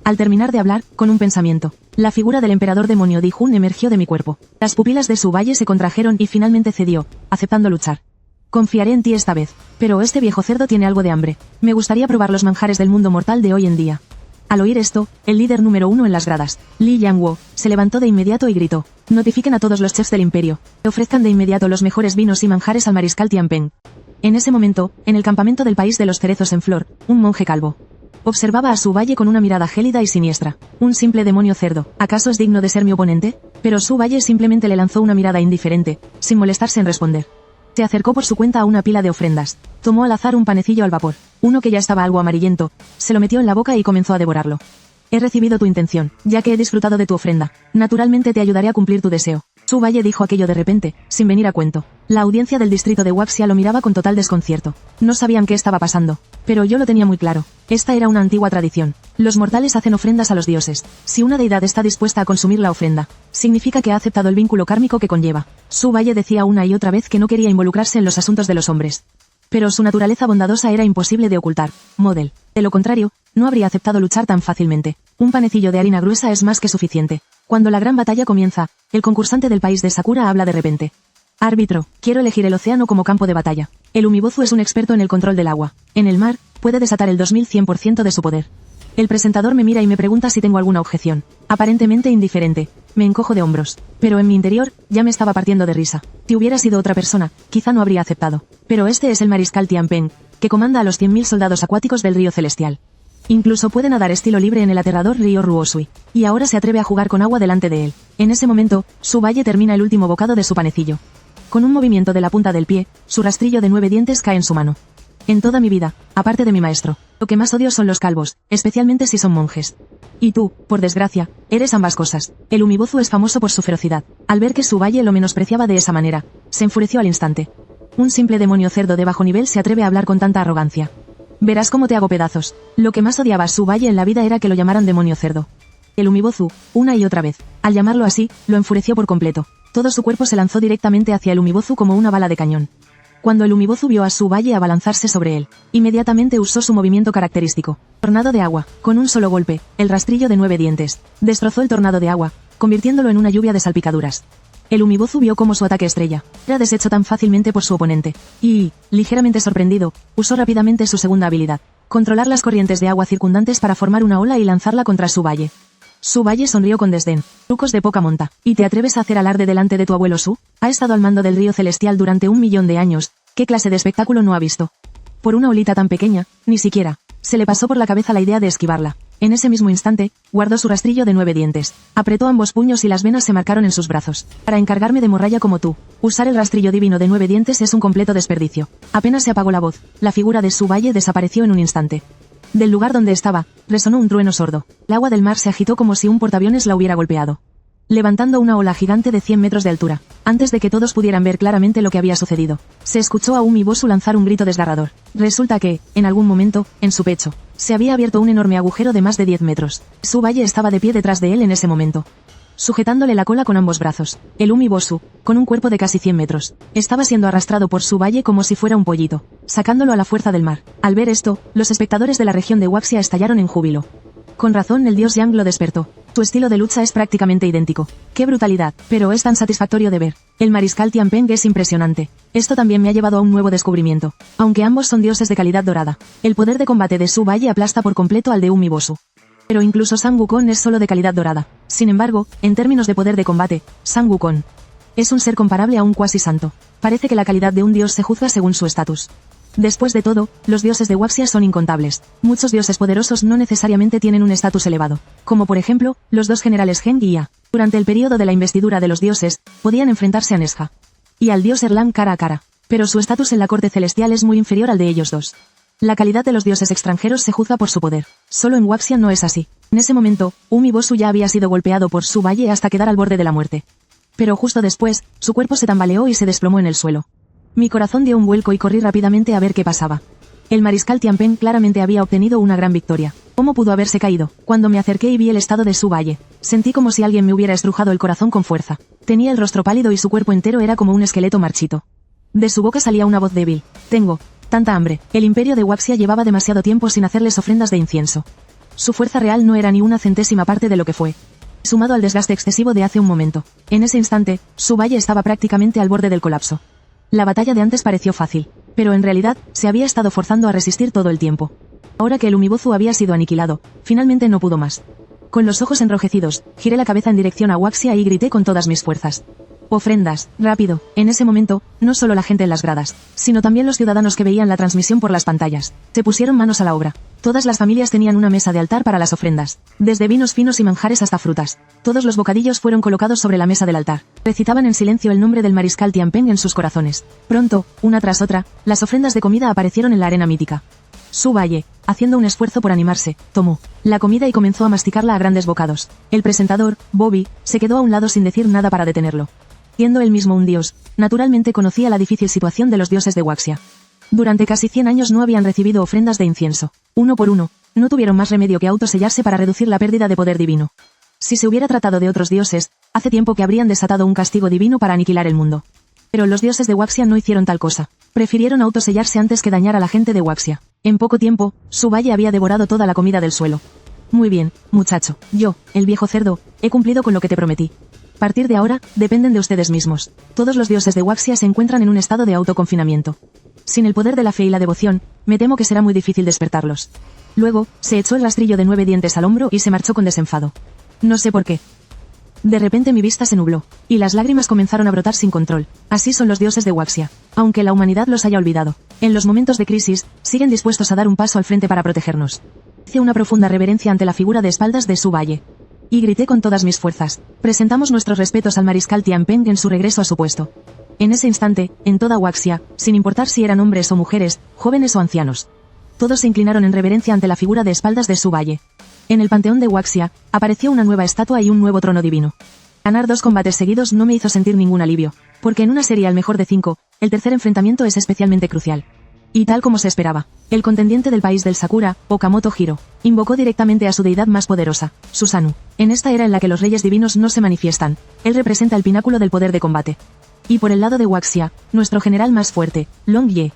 Al terminar de hablar, con un pensamiento, la figura del emperador demonio Di Jun emergió de mi cuerpo. Las pupilas de Su Valle se contrajeron y finalmente cedió, aceptando luchar. Confiaré en ti esta vez, pero este viejo cerdo tiene algo de hambre. Me gustaría probar los manjares del mundo mortal de hoy en día. Al oír esto, el líder número 1 en las gradas, Li Yangwo, se levantó de inmediato y gritó: notifiquen a todos los chefs del imperio, que ofrezcan de inmediato los mejores vinos y manjares al mariscal Tianpeng. En ese momento, en el campamento del país de los cerezos en flor, un monje calvo observaba a Su Valle con una mirada gélida y siniestra. Un simple demonio cerdo, ¿acaso es digno de ser mi oponente? Pero Su Valle simplemente le lanzó una mirada indiferente, sin molestarse en responder. Se acercó por su cuenta a una pila de ofrendas. Tomó al azar un panecillo al vapor, uno que ya estaba algo amarillento, se lo metió en la boca y comenzó a devorarlo. He recibido tu intención, ya que he disfrutado de tu ofrenda. Naturalmente te ayudaré a cumplir tu deseo. Su Valle dijo aquello de repente, sin venir a cuento. La audiencia del distrito de Waxia lo miraba con total desconcierto. No sabían qué estaba pasando. Pero yo lo tenía muy claro. Esta era una antigua tradición. Los mortales hacen ofrendas a los dioses. Si una deidad está dispuesta a consumir la ofrenda, significa que ha aceptado el vínculo kármico que conlleva. Su Valle decía una y otra vez que no quería involucrarse en los asuntos de los hombres. Pero su naturaleza bondadosa era imposible de ocultar. Model. De lo contrario, no habría aceptado luchar tan fácilmente. Un panecillo de harina gruesa es más que suficiente. Cuando la gran batalla comienza, el concursante del país de Sakura habla de repente. Árbitro, quiero elegir el océano como campo de batalla. El Umibozu es un experto en el control del agua. En el mar, puede desatar el 2100% de su poder. El presentador me mira y me pregunta si tengo alguna objeción. Aparentemente indiferente. Me encojo de hombros. Pero en mi interior, ya me estaba partiendo de risa. Si hubiera sido otra persona, quizá no habría aceptado. Pero este es el mariscal Tianpeng, que comanda a los 100.000 soldados acuáticos del río celestial. Incluso puede nadar estilo libre en el aterrador río Ruosui. Y ahora se atreve a jugar con agua delante de él. En ese momento, Su Valle termina el último bocado de su panecillo. Con un movimiento de la punta del pie, su rastrillo de 9 dientes cae en su mano. En toda mi vida, aparte de mi maestro, lo que más odio son los calvos, especialmente si son monjes. Y tú, por desgracia, eres ambas cosas. El Umibozu es famoso por su ferocidad. Al ver que Su Valle lo menospreciaba de esa manera, se enfureció al instante. Un simple demonio cerdo de bajo nivel se atreve a hablar con tanta arrogancia. Verás cómo te hago pedazos. Lo que más odiaba a Su Valle en la vida era que lo llamaran demonio cerdo. El Umibozu, una y otra vez, al llamarlo así, lo enfureció por completo. Todo su cuerpo se lanzó directamente hacia el Umibozu como una bala de cañón. Cuando el Umibozu vio a Su Valle abalanzarse sobre él, inmediatamente usó su movimiento característico, tornado de agua, con un solo golpe, el rastrillo de 9 dientes, destrozó el tornado de agua, convirtiéndolo en una lluvia de salpicaduras. El Umibozu vio cómo su ataque estrella era deshecho tan fácilmente por su oponente, y, ligeramente sorprendido, usó rápidamente su segunda habilidad, controlar las corrientes de agua circundantes para formar una ola y lanzarla contra Su Valle. Su Valle sonrió con desdén. Trucos de poca monta. ¿Y te atreves a hacer alarde delante de tu abuelo Su? Ha estado al mando del río celestial durante 1.000.000 de años. ¿Qué clase de espectáculo no ha visto? Por una olita tan pequeña, ni siquiera se le pasó por la cabeza la idea de esquivarla. En ese mismo instante, guardó su rastrillo de 9 dientes. Apretó ambos puños y las venas se marcaron en sus brazos. Para encargarme de morralla como tú, usar el rastrillo divino de 9 dientes es un completo desperdicio. Apenas se apagó la voz, la figura de Su Valle desapareció en un instante. Del lugar donde estaba, resonó un trueno sordo. El agua del mar se agitó como si un portaaviones la hubiera golpeado, levantando una ola gigante de 100 metros de altura. Antes de que todos pudieran ver claramente lo que había sucedido, se escuchó a Umibozu lanzar un grito desgarrador. Resulta que, en algún momento, en su pecho, se había abierto un enorme agujero de más de 10 metros. Su Valle estaba de pie detrás de él en ese momento, sujetándole la cola con ambos brazos. El Umibozu, con un cuerpo de casi 100 metros, estaba siendo arrastrado por Su Valle como si fuera un pollito, sacándolo a la fuerza del mar. Al ver esto, los espectadores de la región de Waxia estallaron en júbilo. Con razón el dios Yang lo despertó. Su estilo de lucha es prácticamente idéntico. ¡Qué brutalidad! Pero es tan satisfactorio de ver. El mariscal Tianpeng es impresionante. Esto también me ha llevado a un nuevo descubrimiento. Aunque ambos son dioses de calidad dorada, el poder de combate de Su Valle aplasta por completo al de Umibozu. Pero incluso San Wukong es solo de calidad dorada. Sin embargo, en términos de poder de combate, San Wukong es un ser comparable a un cuasi santo. Parece que la calidad de un dios se juzga según su estatus. Después de todo, los dioses de Waxia son incontables. Muchos dioses poderosos no necesariamente tienen un estatus elevado. Como por ejemplo, los dos generales Geng y Ya. Durante el periodo de la investidura de los dioses, podían enfrentarse a Nesja y al dios Erlang cara a cara. Pero su estatus en la corte celestial es muy inferior al de ellos dos. La calidad de los dioses extranjeros se juzga por su poder. Solo en Waxia no es así. En ese momento, Umibozu ya había sido golpeado por Su Valle hasta quedar al borde de la muerte. Pero justo después, su cuerpo se tambaleó y se desplomó en el suelo. Mi corazón dio un vuelco y corrí rápidamente a ver qué pasaba. El mariscal Tianpeng claramente había obtenido una gran victoria. ¿Cómo pudo haberse caído? Cuando me acerqué y vi el estado de Su Valle, sentí como si alguien me hubiera estrujado el corazón con fuerza. Tenía el rostro pálido y su cuerpo entero era como un esqueleto marchito. De su boca salía una voz débil. Tengo tanta hambre. El imperio de Waxia llevaba demasiado tiempo sin hacerles ofrendas de incienso. Su fuerza real no era ni una centésima parte de lo que fue. Sumado al desgaste excesivo de hace un momento. En ese instante, su valle estaba prácticamente al borde del colapso. La batalla de antes pareció fácil, pero en realidad, se había estado forzando a resistir todo el tiempo. Ahora que el Umibozu había sido aniquilado, finalmente no pudo más. Con los ojos enrojecidos, giré la cabeza en dirección a Waxia y grité con todas mis fuerzas. Ofrendas, rápido. En ese momento, no solo la gente en las gradas, sino también los ciudadanos que veían la transmisión por las pantallas, se pusieron manos a la obra. Todas las familias tenían una mesa de altar para las ofrendas, desde vinos finos y manjares hasta frutas. Todos los bocadillos fueron colocados sobre la mesa del altar. Recitaban en silencio el nombre del mariscal Tianpeng en sus corazones. Pronto, una tras otra, las ofrendas de comida aparecieron en la arena mítica. Su valle, haciendo un esfuerzo por animarse, tomó la comida y comenzó a masticarla a grandes bocados. El presentador, Bobby, se quedó a un lado sin decir nada para detenerlo. Siendo él mismo un dios, naturalmente conocía la difícil situación de los dioses de Waxia. Durante casi 100 años no habían recibido ofrendas de incienso. Uno por uno, no tuvieron más remedio que autosellarse para reducir la pérdida de poder divino. Si se hubiera tratado de otros dioses, hace tiempo que habrían desatado un castigo divino para aniquilar el mundo. Pero los dioses de Waxia no hicieron tal cosa. Prefirieron autosellarse antes que dañar a la gente de Waxia. En poco tiempo, su valle había devorado toda la comida del suelo. Muy bien, muchacho. Yo, el viejo cerdo, he cumplido con lo que te prometí. A partir de ahora, dependen de ustedes mismos. Todos los dioses de Waxia se encuentran en un estado de autoconfinamiento. Sin el poder de la fe y la devoción, me temo que será muy difícil despertarlos. Luego, se echó el rastrillo de 9 dientes al hombro y se marchó con desenfado. No sé por qué. De repente mi vista se nubló, y las lágrimas comenzaron a brotar sin control. Así son los dioses de Waxia. Aunque la humanidad los haya olvidado, en los momentos de crisis, siguen dispuestos a dar un paso al frente para protegernos. Hice una profunda reverencia ante la figura de espaldas de su valle. Y grité con todas mis fuerzas. Presentamos nuestros respetos al mariscal Tianpeng en su regreso a su puesto. En ese instante, en toda Waxia, sin importar si eran hombres o mujeres, jóvenes o ancianos, todos se inclinaron en reverencia ante la figura de espaldas de su valle. En el panteón de Waxia, apareció una nueva estatua y un nuevo trono divino. Ganar 2 combates seguidos no me hizo sentir ningún alivio, porque en una serie al mejor de 5, el tercer enfrentamiento es especialmente crucial. Y tal como se esperaba, el contendiente del país del Sakura, Okamoto Hiro, invocó directamente a su deidad más poderosa, Susanoo. En esta era en la que los reyes divinos no se manifiestan, él representa el pináculo del poder de combate. Y por el lado de Waxia, nuestro general más fuerte, Long Ye.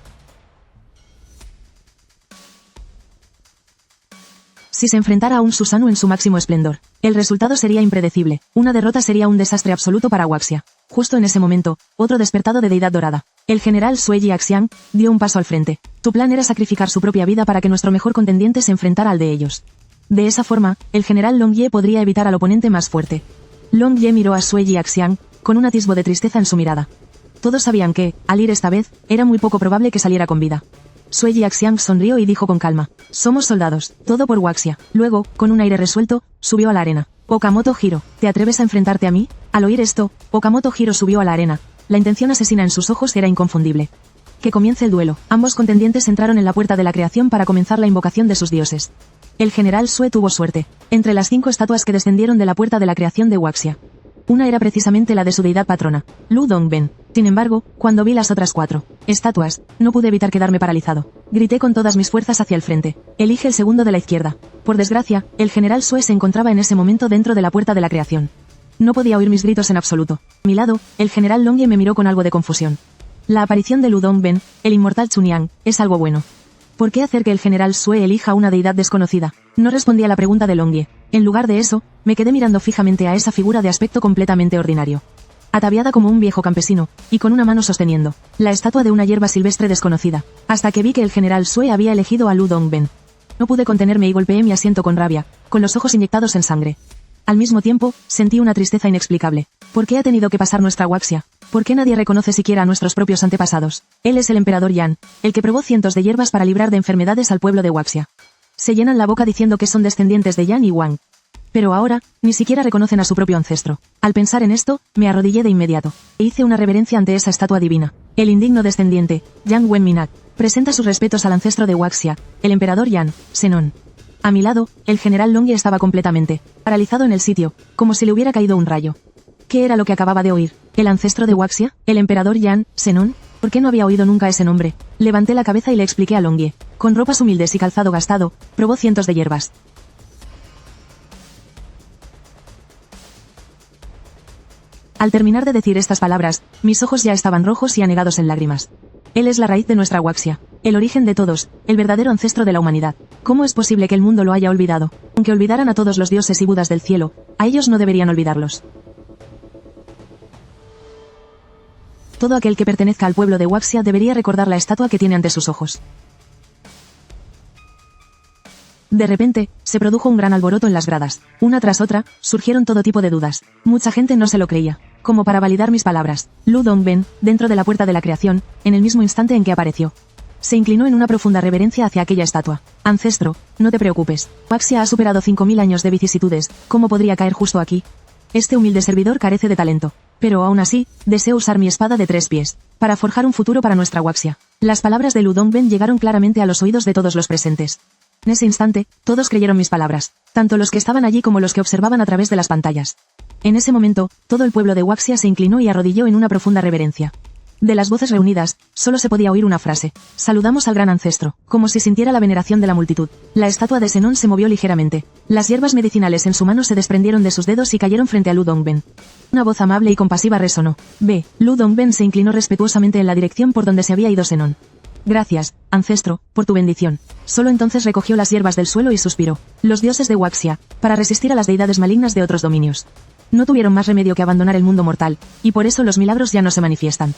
Si se enfrentara a un Susanoo en su máximo esplendor, el resultado sería impredecible, una derrota sería un desastre absoluto para Waxia. Justo en ese momento, otro despertado de deidad dorada, el general Sui Jiaxiang, dio un paso al frente. Su plan era sacrificar su propia vida para que nuestro mejor contendiente se enfrentara al de ellos. De esa forma, el general Long Ye podría evitar al oponente más fuerte. Long Ye miró a Sui Jiaxiang, con un atisbo de tristeza en su mirada. Todos sabían que, al ir esta vez, era muy poco probable que saliera con vida. Sui Jiaxiang sonrió y dijo con calma: somos soldados, todo por Waxia. Luego, con un aire resuelto, subió a la arena. Okamoto Hiro, ¿te atreves a enfrentarte a mí? Al oír esto, Okamoto Hiro subió a la arena. La intención asesina en sus ojos era inconfundible. Que comience el duelo. Ambos contendientes entraron en la puerta de la creación para comenzar la invocación de sus dioses. El general Sue tuvo suerte. Entre las 5 estatuas que descendieron de la puerta de la creación de Waxia, una era precisamente la de su deidad patrona, Lu Dongben. Sin embargo, cuando vi las otras 4 estatuas, no pude evitar quedarme paralizado. Grité con todas mis fuerzas hacia el frente. Elige el segundo de la izquierda. Por desgracia, el general Sue se encontraba en ese momento dentro de la puerta de la creación. No podía oír mis gritos en absoluto. A mi lado, el general Long Ye me miró con algo de confusión. La aparición de Lu Dongben, el inmortal Chunyang, es algo bueno. ¿Por qué hacer que el general Sue elija una deidad desconocida? No respondí a la pregunta de Long Ye. En lugar de eso, me quedé mirando fijamente a esa figura de aspecto completamente ordinario. Ataviada como un viejo campesino, y con una mano sosteniendo la estatua de una hierba silvestre desconocida, hasta que vi que el general Sue había elegido a Lu Dongben. No pude contenerme y golpeé mi asiento con rabia, con los ojos inyectados en sangre. Al mismo tiempo, sentí una tristeza inexplicable. ¿Por qué ha tenido que pasar nuestra Waxia? ¿Por qué nadie reconoce siquiera a nuestros propios antepasados? Él es el emperador Yan, el que probó cientos de hierbas para librar de enfermedades al pueblo de Waxia. Se llenan la boca diciendo que son descendientes de Yan y Wang. Pero ahora, ni siquiera reconocen a su propio ancestro. Al pensar en esto, me arrodillé de inmediato, e hice una reverencia ante esa estatua divina. El indigno descendiente, Yang Wenminak, presenta sus respetos al ancestro de Waxia, el emperador Yan, Zenon. A mi lado, el general Long Ye estaba completamente paralizado en el sitio, como si le hubiera caído un rayo. ¿Qué era lo que acababa de oír? ¿El ancestro de Waxia? ¿El emperador Yan, Zenon? ¿Por qué no había oído nunca ese nombre? Levanté la cabeza y le expliqué a Long Ye. Con ropas humildes y calzado gastado, probó cientos de hierbas. Al terminar de decir estas palabras, mis ojos ya estaban rojos y anegados en lágrimas. Él es la raíz de nuestra Waxia, el origen de todos, el verdadero ancestro de la humanidad. ¿Cómo es posible que el mundo lo haya olvidado? Aunque olvidaran a todos los dioses y budas del cielo, a ellos no deberían olvidarlos. Todo aquel que pertenezca al pueblo de Huaxia debería recordar la estatua que tiene ante sus ojos. De repente, se produjo un gran alboroto en las gradas. Una tras otra, surgieron todo tipo de dudas. Mucha gente no se lo creía. Como para validar mis palabras, Lu Dongben, dentro de la puerta de la creación, en el mismo instante en que apareció, se inclinó en una profunda reverencia hacia aquella estatua. Ancestro, no te preocupes. Huaxia ha superado 5000 años de vicisitudes. ¿Cómo podría caer justo aquí? Este humilde servidor carece de talento. Pero aún así, deseo usar mi espada de 3 pies, para forjar un futuro para nuestra Huaxia. Las palabras de Lu Dongben llegaron claramente a los oídos de todos los presentes. En ese instante, todos creyeron mis palabras, tanto los que estaban allí como los que observaban a través de las pantallas. En ese momento, todo el pueblo de Huaxia se inclinó y arrodilló en una profunda reverencia. De las voces reunidas, solo se podía oír una frase: saludamos al gran ancestro, como si sintiera la veneración de la multitud. La estatua de Zenon se movió ligeramente. Las hierbas medicinales en su mano se desprendieron de sus dedos y cayeron frente a Lu Dongben. Una voz amable y compasiva resonó. Lu Dongben se inclinó respetuosamente en la dirección por donde se había ido Zenon. Gracias, ancestro, por tu bendición. Solo entonces recogió las hierbas del suelo y suspiró. Los dioses de Huaxia, para resistir a las deidades malignas de otros dominios, no tuvieron más remedio que abandonar el mundo mortal, y por eso los milagros ya no se manifiestan.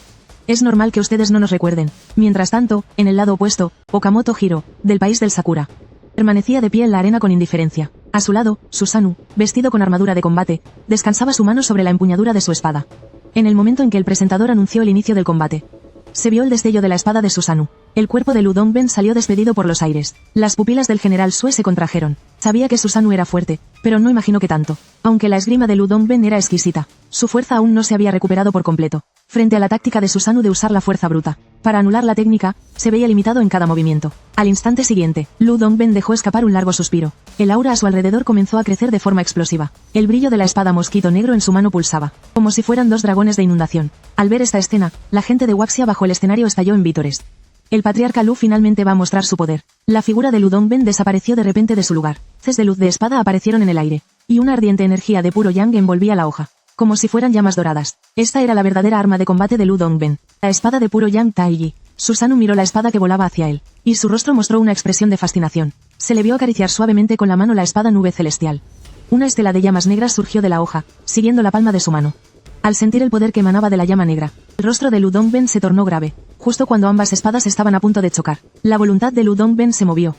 Es normal que ustedes no nos recuerden. Mientras tanto, en el lado opuesto, Okamoto Hiro, del país del Sakura, permanecía de pie en la arena con indiferencia. A su lado, Susanoo, vestido con armadura de combate, descansaba su mano sobre la empuñadura de su espada. En el momento en que el presentador anunció el inicio del combate, se vio el destello de la espada de Susanoo. El cuerpo de Lu Dongben salió despedido por los aires. Las pupilas del general Sue se contrajeron. Sabía que Susanoo era fuerte, pero no imaginó que tanto. Aunque la esgrima de Lu Dongben era exquisita, su fuerza aún no se había recuperado por completo. Frente a la táctica de Susanoo de usar la fuerza bruta para anular la técnica, se veía limitado en cada movimiento. Al instante siguiente, Lu Dongben dejó escapar un largo suspiro. El aura a su alrededor comenzó a crecer de forma explosiva. El brillo de la espada mosquito negro en su mano pulsaba, como si fueran 2 dragones de inundación. Al ver esta escena, la gente de Huaxia bajo el escenario estalló en vítores. El patriarca Lu finalmente va a mostrar su poder. La figura de Lu Dongben desapareció de repente de su lugar. Haces de luz de espada aparecieron en el aire, y una ardiente energía de puro yang envolvía la hoja, como si fueran llamas doradas. Esta era la verdadera arma de combate de Lu Dongben, la espada de puro yang Taiji. Susanoo miró la espada que volaba hacia él, y su rostro mostró una expresión de fascinación. Se le vio acariciar suavemente con la mano la espada nube celestial. Una estela de llamas negras surgió de la hoja, siguiendo la palma de su mano. Al sentir el poder que emanaba de la llama negra, el rostro de Lu Dongben se tornó grave, justo cuando ambas espadas estaban a punto de chocar. La voluntad de Lu Dongben se movió.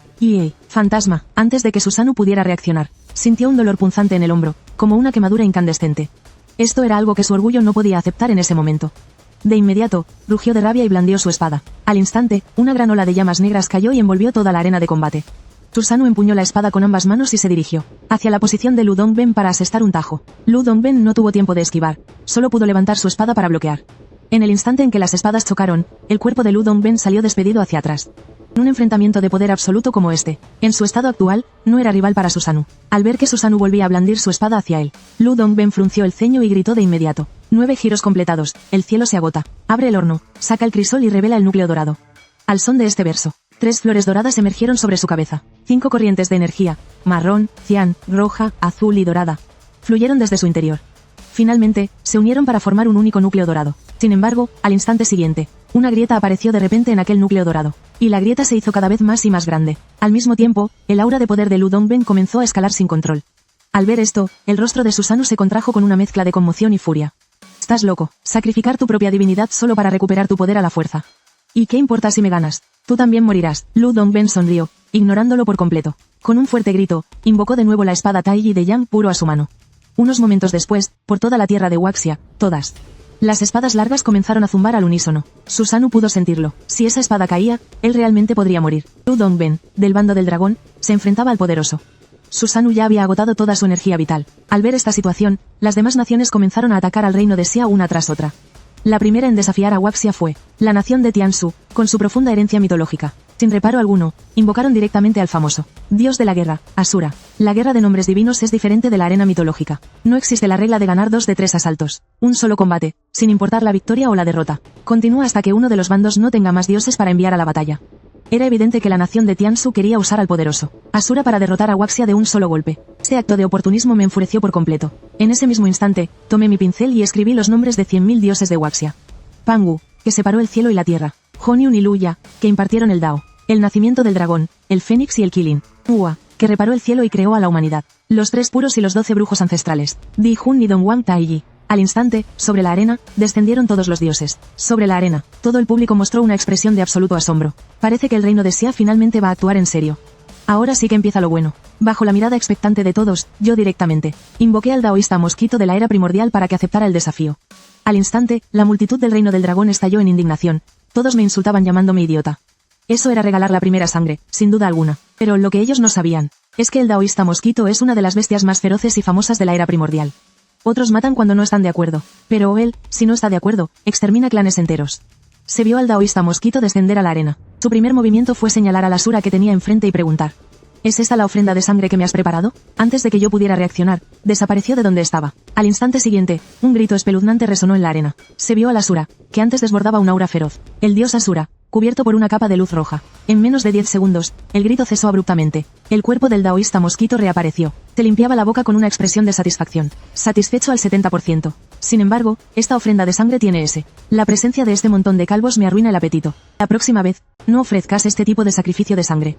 Fantasma, antes de que Susanoo pudiera reaccionar, sintió un dolor punzante en el hombro, como una quemadura incandescente. Esto era algo que su orgullo no podía aceptar en ese momento. De inmediato, rugió de rabia y blandió su espada. Al instante, una gran ola de llamas negras cayó y envolvió toda la arena de combate. Susanoo empuñó la espada con ambas manos y se dirigió hacia la posición de Lu Dongben para asestar un tajo. Lu Dongben no tuvo tiempo de esquivar, solo pudo levantar su espada para bloquear. En el instante en que las espadas chocaron, el cuerpo de Lu Dongben salió despedido hacia atrás. Un enfrentamiento de poder absoluto como este, en su estado actual, no era rival para Susanoo. Al ver que Susanoo volvía a blandir su espada hacia él, Lu Dongben frunció el ceño y gritó de inmediato. 9 giros completados, el cielo se agota. Abre el horno, saca el crisol y revela el núcleo dorado. Al son de este verso, 3 flores doradas emergieron sobre su cabeza. 5 corrientes de energía, marrón, cian, roja, azul y dorada, fluyeron desde su interior. Finalmente, se unieron para formar un único núcleo dorado. Sin embargo, al instante siguiente, una grieta apareció de repente en aquel núcleo dorado, y la grieta se hizo cada vez más y más grande. Al mismo tiempo, el aura de poder de Lu Dongben comenzó a escalar sin control. Al ver esto, el rostro de Susanoo se contrajo con una mezcla de conmoción y furia. Estás loco, sacrificar tu propia divinidad solo para recuperar tu poder a la fuerza. ¿Y qué importa si me ganas? Tú también morirás. Lu Dongben sonrió, ignorándolo por completo. Con un fuerte grito, invocó de nuevo la espada Taiji de Yang puro a su mano. Unos momentos después, por toda la tierra de Huaxia, todas las espadas largas comenzaron a zumbar al unísono. Susanoo pudo sentirlo. Si esa espada caía, él realmente podría morir. Lu Dongben, del bando del dragón, se enfrentaba al poderoso. Susanoo ya había agotado toda su energía vital. Al ver esta situación, las demás naciones comenzaron a atacar al reino de Xia una tras otra. La primera en desafiar a Huaxia fue la nación de Tianshu, con su profunda herencia mitológica. Sin reparo alguno, invocaron directamente al famoso dios de la guerra, Asura. La guerra de nombres divinos es diferente de la arena mitológica. No existe la regla de ganar 2 de 3 asaltos. Un solo combate, sin importar la victoria o la derrota. Continúa hasta que uno de los bandos no tenga más dioses para enviar a la batalla. Era evidente que la nación de Tianshu quería usar al poderoso Asura para derrotar a Huaxia de un solo golpe. Este acto de oportunismo me enfureció por completo. En ese mismo instante, tomé mi pincel y escribí los nombres de 100.000 dioses de Huaxia. Pangu, que separó el cielo y la tierra. Honyun y Luya, que impartieron el Dao. El nacimiento del dragón, el fénix y el Kilin. Hua, que reparó el cielo y creó a la humanidad. Los 3 puros y los 12 brujos ancestrales. Di Hun y Dongwang Taiji. Al instante, sobre la arena, descendieron todos los dioses. Sobre la arena, todo el público mostró una expresión de absoluto asombro. Parece que el reino de Xia finalmente va a actuar en serio. Ahora sí que empieza lo bueno. Bajo la mirada expectante de todos, yo directamente invoqué al taoísta mosquito de la era primordial para que aceptara el desafío. Al instante, la multitud del reino del dragón estalló en indignación. Todos me insultaban llamándome idiota. Eso era regalar la primera sangre, sin duda alguna. Pero lo que ellos no sabían es que el taoísta mosquito es una de las bestias más feroces y famosas de la era primordial. Otros matan cuando no están de acuerdo, pero él, si no está de acuerdo, extermina clanes enteros. Se vio al taoísta mosquito descender a la arena. Su primer movimiento fue señalar a la Asura que tenía enfrente y preguntar: ¿es esta la ofrenda de sangre que me has preparado? Antes de que yo pudiera reaccionar, desapareció de donde estaba. Al instante siguiente, un grito espeluznante resonó en la arena. Se vio a la Asura, que antes desbordaba un aura feroz. El dios Asura, cubierto por una capa de luz roja. En menos de 10 segundos, el grito cesó abruptamente. El cuerpo del taoísta mosquito reapareció. Te limpiaba la boca con una expresión de satisfacción. Satisfecho al 70%. Sin embargo, esta ofrenda de sangre tiene ese. La presencia de este montón de calvos me arruina el apetito. La próxima vez, no ofrezcas este tipo de sacrificio de sangre.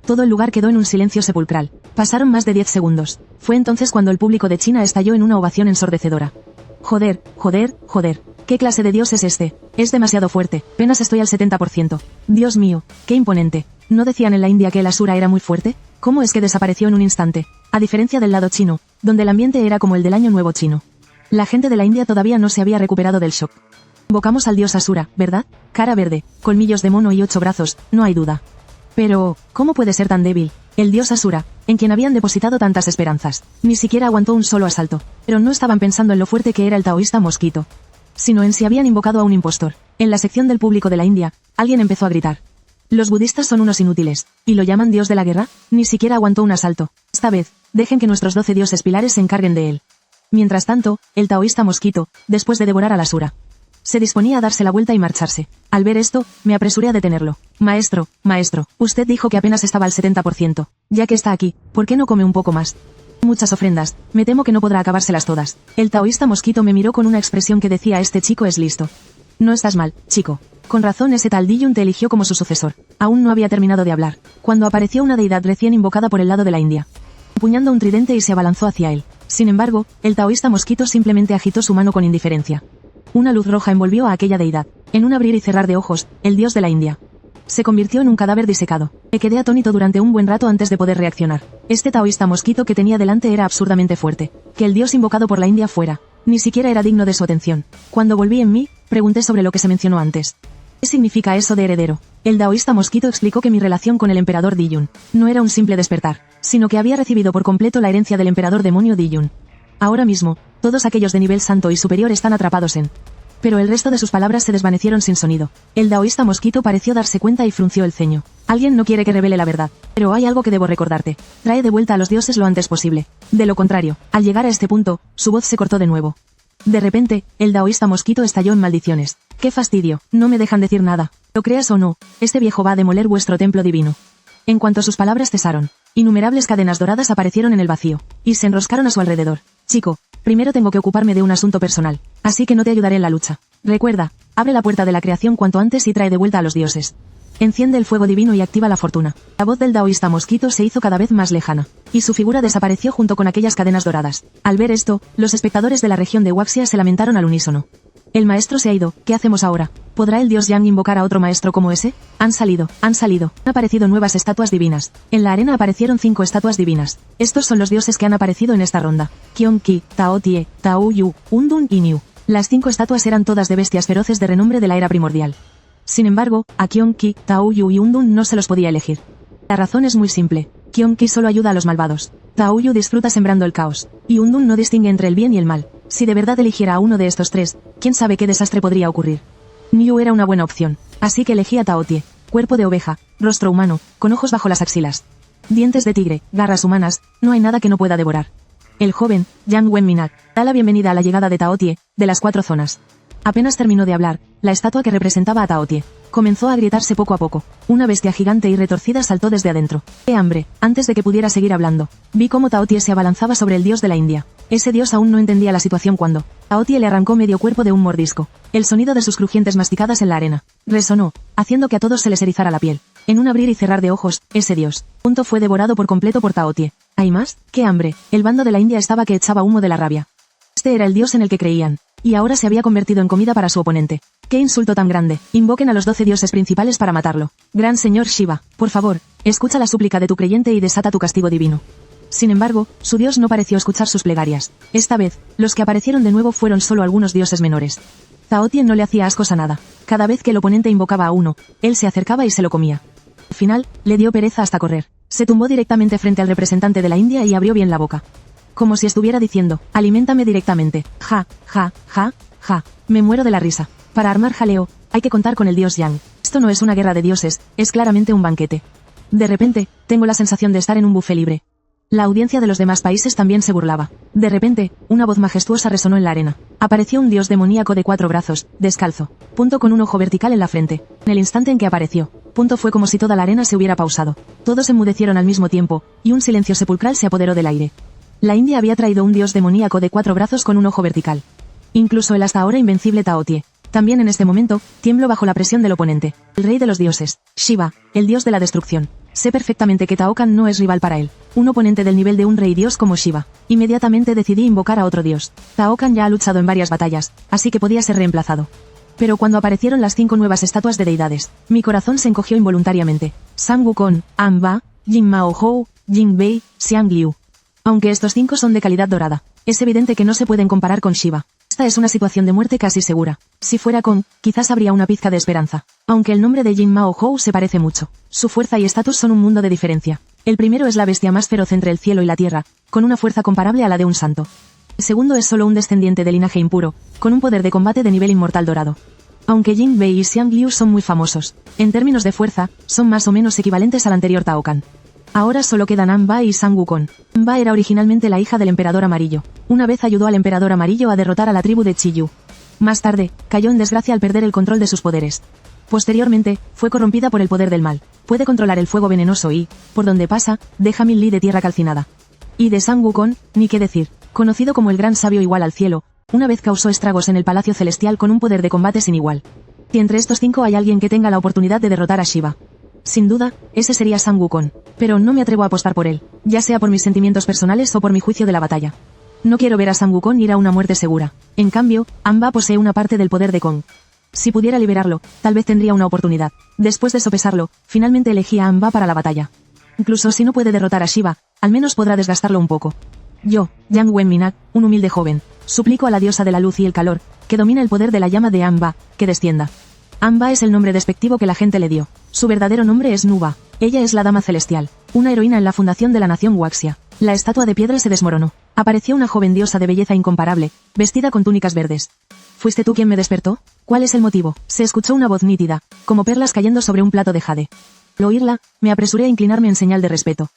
Todo el lugar quedó en un silencio sepulcral. Pasaron más de 10 segundos. Fue entonces cuando el público de China estalló en una ovación ensordecedora. Joder, joder, joder. ¿Qué clase de dios es este? Es demasiado fuerte. Apenas estoy al 70%. Dios mío, qué imponente. ¿No decían en la India que el Asura era muy fuerte? ¿Cómo es que desapareció en un instante? A diferencia del lado chino, donde el ambiente era como el del Año Nuevo chino. La gente de la India todavía no se había recuperado del shock. Invocamos al dios Asura, ¿verdad? Cara verde, colmillos de mono y 8 brazos, no hay duda. Pero, ¿cómo puede ser tan débil? El dios Asura, en quien habían depositado tantas esperanzas, ni siquiera aguantó un solo asalto. Pero no estaban pensando en lo fuerte que era el taoísta mosquito, sino en si habían invocado a un impostor. En la sección del público de la India, alguien empezó a gritar: los budistas son unos inútiles, ¿y lo llaman dios de la guerra? Ni siquiera aguantó un asalto. Esta vez, dejen que nuestros 12 dioses pilares se encarguen de él. Mientras tanto, el taoísta mosquito, después de devorar a la Asura, se disponía a darse la vuelta y marcharse. Al ver esto, me apresuré a detenerlo. Maestro, usted dijo que apenas estaba al 70%. Ya que está aquí, ¿por qué no come un poco más? Muchas ofrendas, me temo que no podrá acabárselas todas. El taoísta mosquito me miró con una expresión que decía: este chico es listo. No estás mal, chico. Con razón ese tal Diyun te eligió como su sucesor. Aún no había terminado de hablar, cuando apareció una deidad recién invocada por el lado de la India, empuñando un tridente y se abalanzó hacia él. Sin embargo, el taoísta mosquito simplemente agitó su mano con indiferencia. Una luz roja envolvió a aquella deidad. En un abrir y cerrar de ojos, el dios de la India se convirtió en un cadáver disecado. Me quedé atónito durante un buen rato antes de poder reaccionar. Este taoísta mosquito que tenía delante era absurdamente fuerte. Que el dios invocado por la India fuera, ni siquiera era digno de su atención. Cuando volví en mí, pregunté sobre lo que se mencionó antes. ¿Qué significa eso de heredero? El taoísta mosquito explicó que mi relación con el emperador Diyun no era un simple despertar, sino que había recibido por completo la herencia del emperador demonio Diyun. Ahora mismo, todos aquellos de nivel santo y superior están atrapados en... Pero el resto de sus palabras se desvanecieron sin sonido. El taoísta mosquito pareció darse cuenta y frunció el ceño. Alguien no quiere que revele la verdad. Pero hay algo que debo recordarte. Trae de vuelta a los dioses lo antes posible. De lo contrario, al llegar a este punto, su voz se cortó de nuevo. De repente, el taoísta mosquito estalló en maldiciones. ¡Qué fastidio! No me dejan decir nada. Lo creas o no, este viejo va a demoler vuestro templo divino. En cuanto sus palabras cesaron, innumerables cadenas doradas aparecieron en el vacío, y se enroscaron a su alrededor. Chico, primero tengo que ocuparme de un asunto personal, así que no te ayudaré en la lucha. Recuerda, abre la puerta de la creación cuanto antes y trae de vuelta a los dioses. Enciende el fuego divino y activa la fortuna. La voz del taoísta mosquito se hizo cada vez más lejana, y su figura desapareció junto con aquellas cadenas doradas. Al ver esto, los espectadores de la región de Huaxia se lamentaron al unísono. El maestro se ha ido, ¿qué hacemos ahora? ¿Podrá el dios Yang invocar a otro maestro como ese? Han salido. Han aparecido nuevas estatuas divinas. En la arena aparecieron 5 estatuas divinas. Estos son los dioses que han aparecido en esta ronda. Kion Ki, Tao Tie, Tao Yu, Undun y Niu. Las 5 estatuas eran todas de bestias feroces de renombre de la era primordial. Sin embargo, a Kion Ki, Tao Yu y Undun no se los podía elegir. La razón es muy simple. Kion Ki solo ayuda a los malvados. Tao Yu disfruta sembrando el caos. Y Undun no distingue entre el bien y el mal. Si de verdad eligiera a uno de estos 3, quién sabe qué desastre podría ocurrir. Niu era una buena opción, así que elegí a Tao Tie. Cuerpo de oveja, rostro humano, con ojos bajo las axilas, dientes de tigre, garras humanas, no hay nada que no pueda devorar. El joven, Yang Wenminat, da la bienvenida a la llegada de Tao Tie, de las 4 zonas. Apenas terminó de hablar, la estatua que representaba a Tao Tie comenzó a agrietarse poco a poco. Una bestia gigante y retorcida saltó desde adentro. ¡Qué hambre! Antes de que pudiera seguir hablando, vi cómo Tao Tie se abalanzaba sobre el dios de la India. Ese dios aún no entendía la situación cuando Tao Tie le arrancó medio cuerpo de un mordisco. El sonido de sus crujientes masticadas en la arena resonó, haciendo que a todos se les erizara la piel. En un abrir y cerrar de ojos, ese dios. Fue devorado por completo por Taotie. ¿Hay más? ¡Qué hambre! El bando de la India estaba que echaba humo de la rabia. Este era el dios en el que creían. Y ahora se había convertido en comida para su oponente. ¡Qué insulto tan grande! Invoquen a los 12 dioses principales para matarlo. Gran señor Shiva, por favor, escucha la súplica de tu creyente y desata tu castigo divino. Sin embargo, su dios no pareció escuchar sus plegarias. Esta vez, los que aparecieron de nuevo fueron solo algunos dioses menores. Taotie no le hacía ascos a nada. Cada vez que el oponente invocaba a uno, él se acercaba y se lo comía. Al final, le dio pereza hasta correr. Se tumbó directamente frente al representante de la India y abrió bien la boca. Como si estuviera diciendo, aliméntame directamente. Ja, ja, ja, ja. Me muero de la risa. Para armar jaleo, hay que contar con el dios Yang. Esto no es una guerra de dioses, es claramente un banquete. De repente, tengo la sensación de estar en un buffet libre. La audiencia de los demás países también se burlaba. De repente, una voz majestuosa resonó en la arena. Apareció un dios demoníaco de 4 brazos, descalzo, con un ojo vertical en la frente. En el instante en que apareció, fue como si toda la arena se hubiera pausado. Todos enmudecieron al mismo tiempo, y un silencio sepulcral se apoderó del aire. La India había traído un dios demoníaco de 4 brazos con un ojo vertical. Incluso el hasta ahora invencible Taotie. También en este momento, tiemblo bajo la presión del oponente. El rey de los dioses, Shiva, el dios de la destrucción. Sé perfectamente que Taokan no es rival para él. Un oponente del nivel de un rey dios como Shiva. Inmediatamente decidí invocar a otro dios. Taokan ya ha luchado en varias batallas, así que podía ser reemplazado. Pero cuando aparecieron las 5 nuevas estatuas de deidades, mi corazón se encogió involuntariamente. Sang Wukong, Amba, Jin Mao Hou, Jin Bei, Xiang Liu. Aunque estos 5 son de calidad dorada, es evidente que no se pueden comparar con Shiva. Esta es una situación de muerte casi segura. Si fuera Kong, quizás habría una pizca de esperanza. Aunque el nombre de Jin Mao Hou se parece mucho. Su fuerza y estatus son un mundo de diferencia. El primero es la bestia más feroz entre el cielo y la tierra, con una fuerza comparable a la de un santo. El segundo es solo un descendiente de linaje impuro, con un poder de combate de nivel inmortal dorado. Aunque Jin Bei y Xiang Liu son muy famosos, en términos de fuerza, son más o menos equivalentes al anterior Taokan. Ahora solo quedan Amba y Sang Wukong. Amba era originalmente la hija del Emperador Amarillo. Una vez ayudó al Emperador Amarillo a derrotar a la tribu de Chiyu. Más tarde, cayó en desgracia al perder el control de sus poderes. Posteriormente, fue corrompida por el poder del mal. Puede controlar el fuego venenoso y, por donde pasa, deja 1000 li de tierra calcinada. Y de Sang Wukong, ni qué decir. Conocido como el gran sabio igual al cielo, una vez causó estragos en el Palacio Celestial con un poder de combate sin igual. Y entre estos 5 hay alguien que tenga la oportunidad de derrotar a Shiva. Sin duda, ese sería Sang Wukong. Pero no me atrevo a apostar por él, ya sea por mis sentimientos personales o por mi juicio de la batalla. No quiero ver a Sang Wukong ir a una muerte segura. En cambio, Amba posee una parte del poder de Kong. Si pudiera liberarlo, tal vez tendría una oportunidad. Después de sopesarlo, finalmente elegí a Amba para la batalla. Incluso si no puede derrotar a Shiva, al menos podrá desgastarlo un poco. Yo, Yang Wenminak, un humilde joven, suplico a la diosa de la luz y el calor, que domina el poder de la llama de Amba, que descienda. Amba es el nombre despectivo que la gente le dio. Su verdadero nombre es Nuba. Ella es la Dama Celestial, una heroína en la fundación de la nación Huaxia. La estatua de piedra se desmoronó. Apareció una joven diosa de belleza incomparable, vestida con túnicas verdes. ¿Fuiste tú quien me despertó? ¿Cuál es el motivo? Se escuchó una voz nítida, como perlas cayendo sobre un plato de jade. Al oírla, me apresuré a inclinarme en señal de respeto.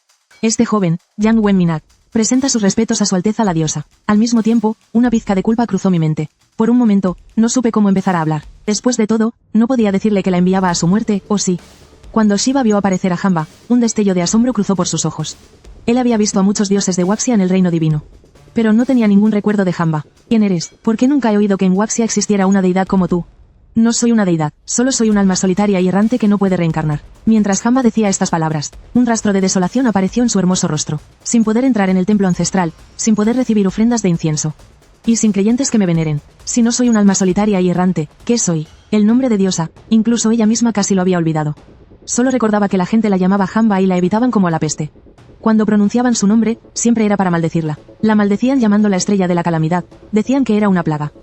Este joven, Yang Wenminak, presenta sus respetos a su alteza la diosa. Al mismo tiempo, una pizca de culpa cruzó mi mente. Por un momento, no supe cómo empezar a hablar. Después de todo, no podía decirle que la enviaba a su muerte, ¿o sí? Cuando Shiva vio aparecer a Amba, un destello de asombro cruzó por sus ojos. Él había visto a muchos dioses de Huaxia en el reino divino. Pero no tenía ningún recuerdo de Amba. ¿Quién eres? ¿Por qué nunca he oído que en Huaxia existiera una deidad como tú? No soy una deidad, solo soy un alma solitaria y errante que no puede reencarnar. Mientras Amba decía estas palabras, un rastro de desolación apareció en su hermoso rostro. Sin poder entrar en el templo ancestral, sin poder recibir ofrendas de incienso. Y sin creyentes que me veneren. Si no soy un alma solitaria y errante, ¿qué soy? El nombre de diosa, incluso ella misma casi lo había olvidado. Solo recordaba que la gente la llamaba Amba y la evitaban como a la peste. Cuando pronunciaban su nombre, siempre era para maldecirla. La maldecían llamando la estrella de la calamidad, decían que era una plaga.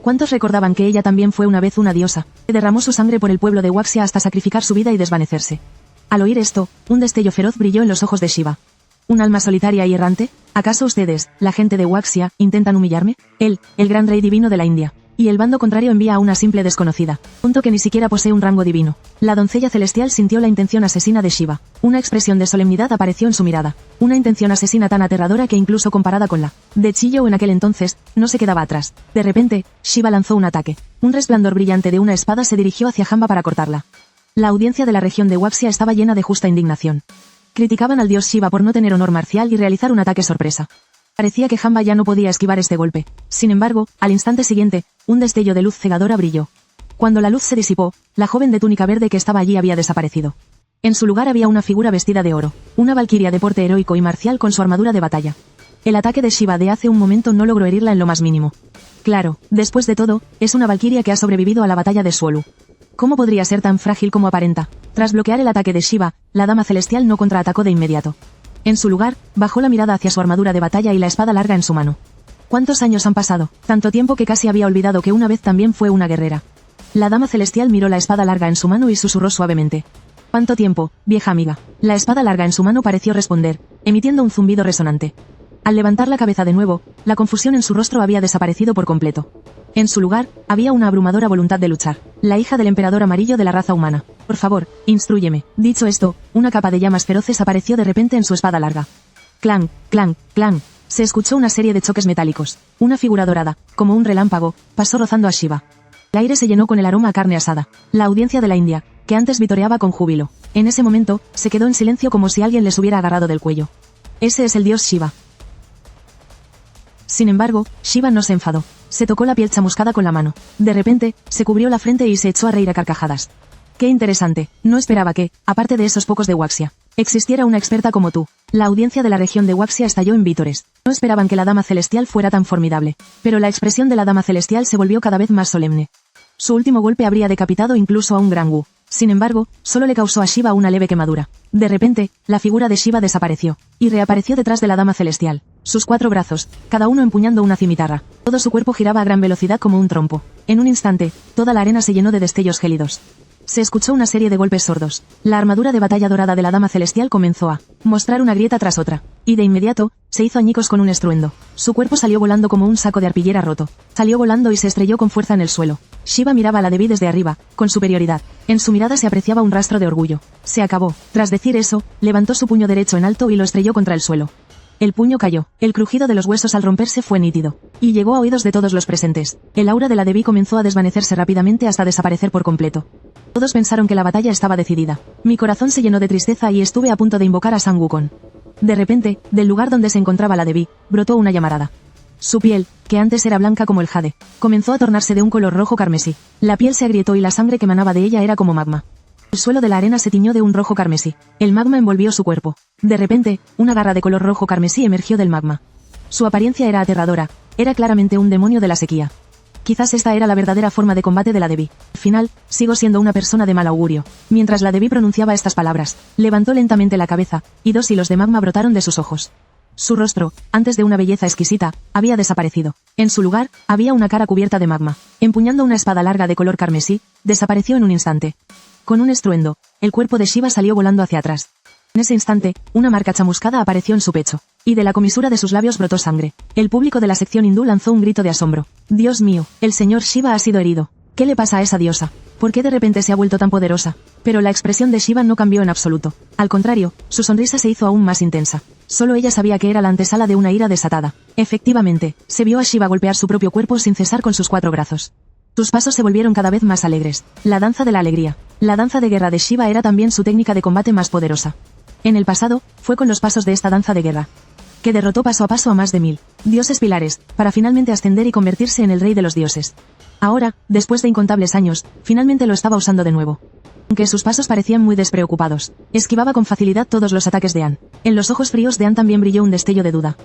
¿Cuántos recordaban que ella también fue una vez una diosa, que derramó su sangre por el pueblo de Huaxia hasta sacrificar su vida y desvanecerse? Al oír esto, un destello feroz brilló en los ojos de Shiva. ¿Un alma solitaria y errante? ¿Acaso ustedes, la gente de Huaxia, intentan humillarme? Él, el gran rey divino de la India. Y el bando contrario envía a una simple desconocida, punto que ni siquiera posee un rango divino. La doncella celestial sintió la intención asesina de Shiva. Una expresión de solemnidad apareció en su mirada. Una intención asesina tan aterradora que incluso comparada con la de Chiyo en aquel entonces, no se quedaba atrás. De repente, Shiva lanzó un ataque. Un resplandor brillante de una espada se dirigió hacia Amba para cortarla. La audiencia de la región de Huaxia estaba llena de justa indignación. Criticaban al dios Shiva por no tener honor marcial y realizar un ataque sorpresa. Parecía que Amba ya no podía esquivar este golpe. Sin embargo, al instante siguiente, un destello de luz cegadora brilló. Cuando la luz se disipó, la joven de túnica verde que estaba allí había desaparecido. En su lugar había una figura vestida de oro, una valquiria de porte heroico y marcial con su armadura de batalla. El ataque de Shiva de hace un momento no logró herirla en lo más mínimo. Claro, después de todo, es una valquiria que ha sobrevivido a la batalla de Suolu. ¿Cómo podría ser tan frágil como aparenta? Tras bloquear el ataque de Shiva, la dama celestial no contraatacó de inmediato. En su lugar, bajó la mirada hacia su armadura de batalla y la espada larga en su mano. ¿Cuántos años han pasado? Tanto tiempo que casi había olvidado que una vez también fue una guerrera. La dama celestial miró la espada larga en su mano y susurró suavemente. ¿Cuánto tiempo, vieja amiga? La espada larga en su mano pareció responder, emitiendo un zumbido resonante. Al levantar la cabeza de nuevo, la confusión en su rostro había desaparecido por completo. En su lugar, había una abrumadora voluntad de luchar. La hija del emperador amarillo de la raza humana. Por favor, instrúyeme. Dicho esto, una capa de llamas feroces apareció de repente en su espada larga. Clang, clang, clang. Se escuchó una serie de choques metálicos. Una figura dorada, como un relámpago, pasó rozando a Shiva. El aire se llenó con el aroma a carne asada. La audiencia de la India, que antes vitoreaba con júbilo, en ese momento, se quedó en silencio como si alguien les hubiera agarrado del cuello. Ese es el dios Shiva. Sin embargo, Shiva no se enfadó. Se tocó la piel chamuscada con la mano. De repente, se cubrió la frente y se echó a reír a carcajadas. Qué interesante, no esperaba que, aparte de esos pocos de Waxia, existiera una experta como tú. La audiencia de la región de Waxia estalló en vítores. No esperaban que la dama celestial fuera tan formidable, pero la expresión de la dama celestial se volvió cada vez más solemne. Su último golpe habría decapitado incluso a un gran Wu. Sin embargo, solo le causó a Shiva una leve quemadura. De repente, la figura de Shiva desapareció, y reapareció detrás de la dama celestial. Sus 4 brazos, cada uno empuñando una cimitarra. Todo su cuerpo giraba a gran velocidad como un trompo. En un instante, toda la arena se llenó de destellos gélidos. Se escuchó una serie de golpes sordos. La armadura de batalla dorada de la dama celestial comenzó a mostrar una grieta tras otra, y de inmediato, se hizo añicos con un estruendo. Su cuerpo salió volando como un saco de arpillera roto. Salió volando y se estrelló con fuerza en el suelo. Shiva miraba a la Devi desde arriba, con superioridad. En su mirada se apreciaba un rastro de orgullo. Se acabó. Tras decir eso, levantó su puño derecho en alto y lo estrelló contra el suelo. El puño cayó. El crujido de los huesos al romperse fue nítido. Y llegó a oídos de todos los presentes. El aura de la Devi comenzó a desvanecerse rápidamente hasta desaparecer por completo. Todos pensaron que la batalla estaba decidida. Mi corazón se llenó de tristeza y estuve a punto de invocar a San Wukong. De repente, del lugar donde se encontraba la Devi, brotó una llamarada. Su piel, que antes era blanca como el jade, comenzó a tornarse de un color rojo carmesí. La piel se agrietó y la sangre que emanaba de ella era como magma. El suelo de la arena se tiñó de un rojo carmesí. El magma envolvió su cuerpo. De repente, una garra de color rojo carmesí emergió del magma. Su apariencia era aterradora. Era claramente un demonio de la sequía. Quizás esta era la verdadera forma de combate de la Devi. Al final, sigo siendo una persona de mal augurio. Mientras la Devi pronunciaba estas palabras, levantó lentamente la cabeza, y 2 hilos de magma brotaron de sus ojos. Su rostro, antes de una belleza exquisita, había desaparecido. En su lugar, había una cara cubierta de magma. Empuñando una espada larga de color carmesí, desapareció en un instante. Con un estruendo, el cuerpo de Shiva salió volando hacia atrás. En ese instante, una marca chamuscada apareció en su pecho, y de la comisura de sus labios brotó sangre. El público de la sección hindú lanzó un grito de asombro. Dios mío, el señor Shiva ha sido herido. ¿Qué le pasa a esa diosa? ¿Por qué de repente se ha vuelto tan poderosa? Pero la expresión de Shiva no cambió en absoluto. Al contrario, su sonrisa se hizo aún más intensa. Solo ella sabía que era la antesala de una ira desatada. Efectivamente, se vio a Shiva golpear su propio cuerpo sin cesar con sus 4 brazos. Sus pasos se volvieron cada vez más alegres. La danza de la alegría. La danza de guerra de Shiva era también su técnica de combate más poderosa. En el pasado, fue con los pasos de esta danza de guerra que derrotó paso a paso a más de 1000 dioses pilares, para finalmente ascender y convertirse en el rey de los dioses. Ahora, después de incontables años, finalmente lo estaba usando de nuevo. Aunque sus pasos parecían muy despreocupados, esquivaba con facilidad todos los ataques de Anne. En los ojos fríos de Anne también brilló un destello de duda.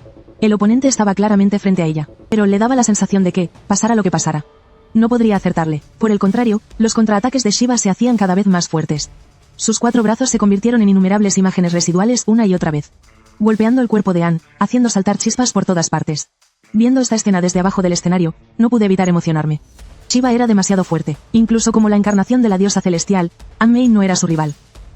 El oponente estaba claramente frente a ella, pero le daba la sensación de que, pasara lo que pasara, no podría acertarle. Por el contrario, los contraataques de Shiva se hacían cada vez más fuertes. Sus 4 brazos se convirtieron en innumerables imágenes residuales una y otra vez, golpeando el cuerpo de Anne, haciendo saltar chispas por todas partes. Viendo esta escena desde abajo del escenario, no pude evitar emocionarme. Shiva era demasiado fuerte. Incluso como la encarnación de la diosa celestial, Anne Mei no era su rival.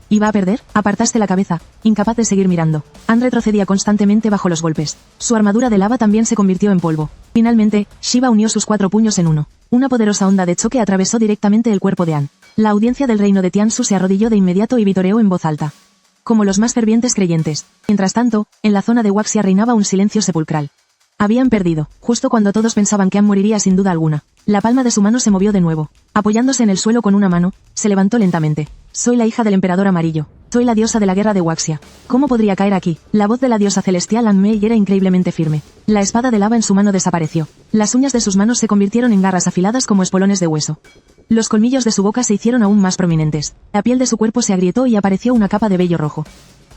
¿Iba a perder? Apartaste la cabeza, incapaz de seguir mirando. Anne retrocedía constantemente bajo los golpes. Su armadura de lava también se convirtió en polvo. Finalmente, Shiva unió sus 4 puños en uno. Una poderosa onda de choque atravesó directamente el cuerpo de Anne. La audiencia del reino de Tiansu se arrodilló de inmediato y vitoreó en voz alta, como los más fervientes creyentes. Mientras tanto, en la zona de Waxia reinaba un silencio sepulcral. Habían perdido, justo cuando todos pensaban que Anne moriría sin duda alguna. La palma de su mano se movió de nuevo. Apoyándose en el suelo con una mano, se levantó lentamente. Soy la hija del emperador amarillo. Soy la diosa de la guerra de Waxia. ¿Cómo podría caer aquí? La voz de la diosa celestial Anne Mei era increíblemente firme. La espada de lava en su mano desapareció. Las uñas de sus manos se convirtieron en garras afiladas como espolones de hueso. Los colmillos de su boca se hicieron aún más prominentes. La piel de su cuerpo se agrietó y apareció una capa de vello rojo.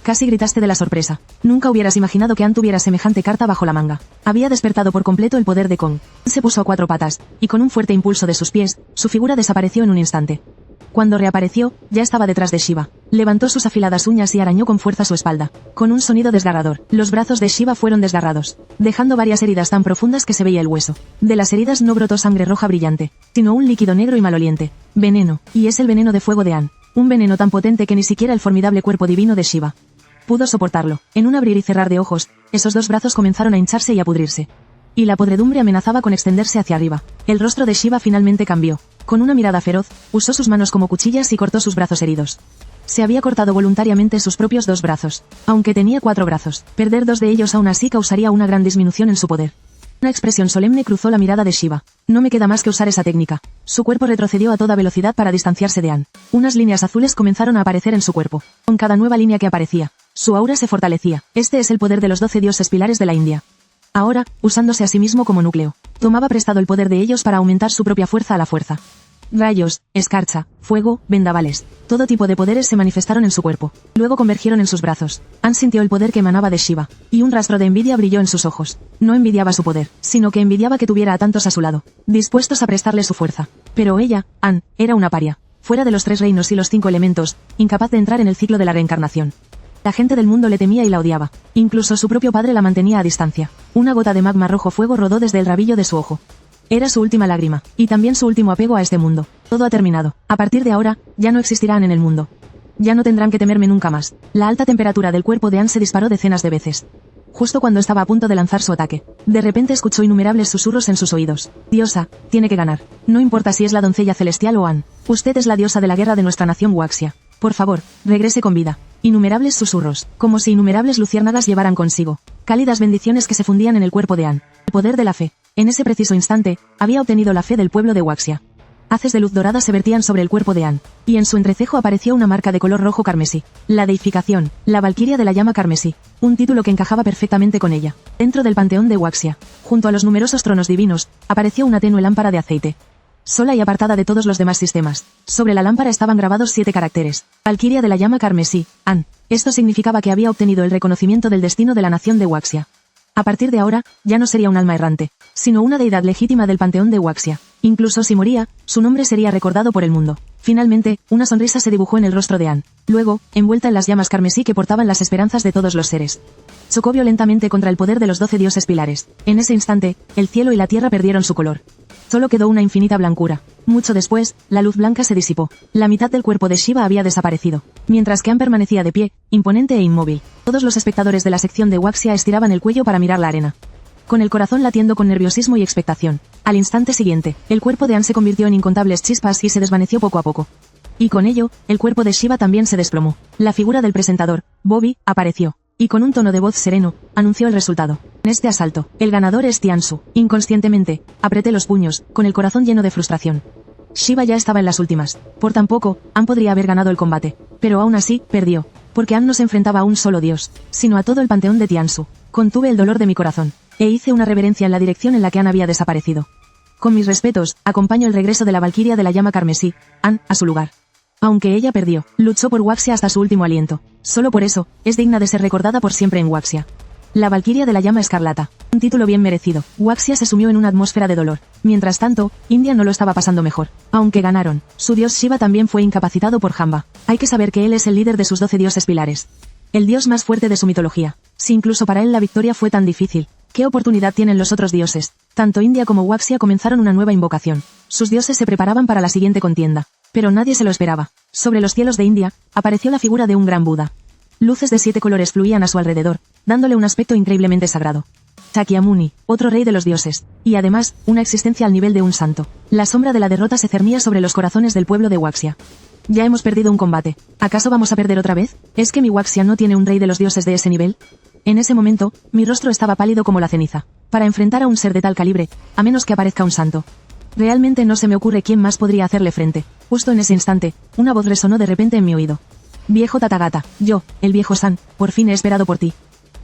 Casi gritaste de la sorpresa. Nunca hubieras imaginado que Anne tuviera semejante carta bajo la manga. Había despertado por completo el poder de Kong. Se puso a 4 patas, y con un fuerte impulso de sus pies, su figura desapareció en un instante. Cuando reapareció, ya estaba detrás de Shiva. Levantó sus afiladas uñas y arañó con fuerza su espalda. Con un sonido desgarrador, los brazos de Shiva fueron desgarrados, dejando varias heridas tan profundas que se veía el hueso. De las heridas no brotó sangre roja brillante, sino un líquido negro y maloliente. Veneno, y es el veneno de fuego de Anne. Un veneno tan potente que ni siquiera el formidable cuerpo divino de Shiva pudo soportarlo. En un abrir y cerrar de ojos, esos 2 brazos comenzaron a hincharse y a pudrirse. Y la podredumbre amenazaba con extenderse hacia arriba. El rostro de Shiva finalmente cambió. Con una mirada feroz, usó sus manos como cuchillas y cortó sus brazos heridos. Se había cortado voluntariamente sus propios 2 brazos. Aunque tenía 4 brazos, perder 2 de ellos aún así causaría una gran disminución en su poder. Una expresión solemne cruzó la mirada de Shiva. No me queda más que usar esa técnica. Su cuerpo retrocedió a toda velocidad para distanciarse de Anne. Unas líneas azules comenzaron a aparecer en su cuerpo. Con cada nueva línea que aparecía, su aura se fortalecía. Este es el poder de los 12 dioses pilares de la India. Ahora, usándose a sí mismo como núcleo, tomaba prestado el poder de ellos para aumentar su propia fuerza a la fuerza. Rayos, escarcha, fuego, vendavales, todo tipo de poderes se manifestaron en su cuerpo. Luego convergieron en sus brazos. Anne sintió el poder que emanaba de Shiva, y un rastro de envidia brilló en sus ojos. No envidiaba su poder, sino que envidiaba que tuviera a tantos a su lado, dispuestos a prestarle su fuerza. Pero ella, Anne, era una paria, fuera de los 3 reinos y los 5 elementos, incapaz de entrar en el ciclo de la reencarnación. La gente del mundo le temía y la odiaba. Incluso su propio padre la mantenía a distancia. Una gota de magma rojo fuego rodó desde el rabillo de su ojo. Era su última lágrima, y también su último apego a este mundo. Todo ha terminado. A partir de ahora, ya no existirán en el mundo. Ya no tendrán que temerme nunca más. La alta temperatura del cuerpo de Anne se disparó decenas de veces. Justo cuando estaba a punto de lanzar su ataque, de repente escuchó innumerables susurros en sus oídos. Diosa, tiene que ganar. No importa si es la doncella celestial o Anne. Usted es la diosa de la guerra de nuestra nación Wuxia. Por favor, regrese con vida. Innumerables susurros, como si innumerables luciérnagas llevaran consigo cálidas bendiciones que se fundían en el cuerpo de Anne. El poder de la fe. En ese preciso instante, había obtenido la fe del pueblo de Wuxia. Haces de luz dorada se vertían sobre el cuerpo de Anne, y en su entrecejo apareció una marca de color rojo carmesí. La deificación, la valquiria de la llama carmesí, un título que encajaba perfectamente con ella. Dentro del panteón de Wuxia, junto a los numerosos tronos divinos, apareció una tenue lámpara de aceite. Sola y apartada de todos los demás sistemas. Sobre la lámpara estaban grabados 7 caracteres. Valquiria de la llama carmesí, Anne. Esto significaba que había obtenido el reconocimiento del destino de la nación de Wuxia. A partir de ahora, ya no sería un alma errante, sino una deidad legítima del panteón de Wuxia. Incluso si moría, su nombre sería recordado por el mundo. Finalmente, una sonrisa se dibujó en el rostro de Anne. Luego, envuelta en las llamas carmesí que portaban las esperanzas de todos los seres, chocó violentamente contra el poder de los 12 dioses pilares. En ese instante, el cielo y la tierra perdieron su color. Solo quedó una infinita blancura. Mucho después, la luz blanca se disipó. La mitad del cuerpo de Shiva había desaparecido, mientras que Anne permanecía de pie, imponente e inmóvil. Todos los espectadores de la sección de Wuxia estiraban el cuello para mirar la arena, con el corazón latiendo con nerviosismo y expectación. Al instante siguiente, el cuerpo de Anne se convirtió en incontables chispas y se desvaneció poco a poco. Y con ello, el cuerpo de Shiva también se desplomó. La figura del presentador, Bobby, apareció, y con un tono de voz sereno, anunció el resultado. En este asalto, el ganador es Tiansu. Inconscientemente, apreté los puños, con el corazón lleno de frustración. Shiva ya estaba en las últimas. Por tan poco, Anne podría haber ganado el combate. Pero aún así, perdió. Porque Anne no se enfrentaba a un solo dios, sino a todo el panteón de Tiansu. Contuve el dolor de mi corazón, e hice una reverencia en la dirección en la que Anne había desaparecido. Con mis respetos, acompaño el regreso de la valquiria de la llama carmesí, Anne, a su lugar. Aunque ella perdió, luchó por Wuxia hasta su último aliento. Solo por eso, es digna de ser recordada por siempre en Wuxia. La valquiria de la llama escarlata. Un título bien merecido. Wuxia se sumió en una atmósfera de dolor. Mientras tanto, India no lo estaba pasando mejor. Aunque ganaron, su dios Shiva también fue incapacitado por Jamba. Hay que saber que él es el líder de sus 12 dioses pilares. El dios más fuerte de su mitología. Si incluso para él la victoria fue tan difícil, ¿qué oportunidad tienen los otros dioses? Tanto India como Wuxia comenzaron una nueva invocación. Sus dioses se preparaban para la siguiente contienda. Pero nadie se lo esperaba. Sobre los cielos de India, apareció la figura de un gran Buda. Luces de 7 colores fluían a su alrededor, dándole un aspecto increíblemente sagrado. Shakyamuni, otro rey de los dioses, y además, una existencia al nivel de un santo. La sombra de la derrota se cernía sobre los corazones del pueblo de Wuxia. Ya hemos perdido un combate. ¿Acaso vamos a perder otra vez? ¿Es que mi Wuxia no tiene un rey de los dioses de ese nivel? En ese momento, mi rostro estaba pálido como la ceniza. Para enfrentar a un ser de tal calibre, a menos que aparezca un santo. Realmente no se me ocurre quién más podría hacerle frente. Justo en ese instante, una voz resonó de repente en mi oído. Viejo Tathagata, yo, el viejo San, por fin he esperado por ti.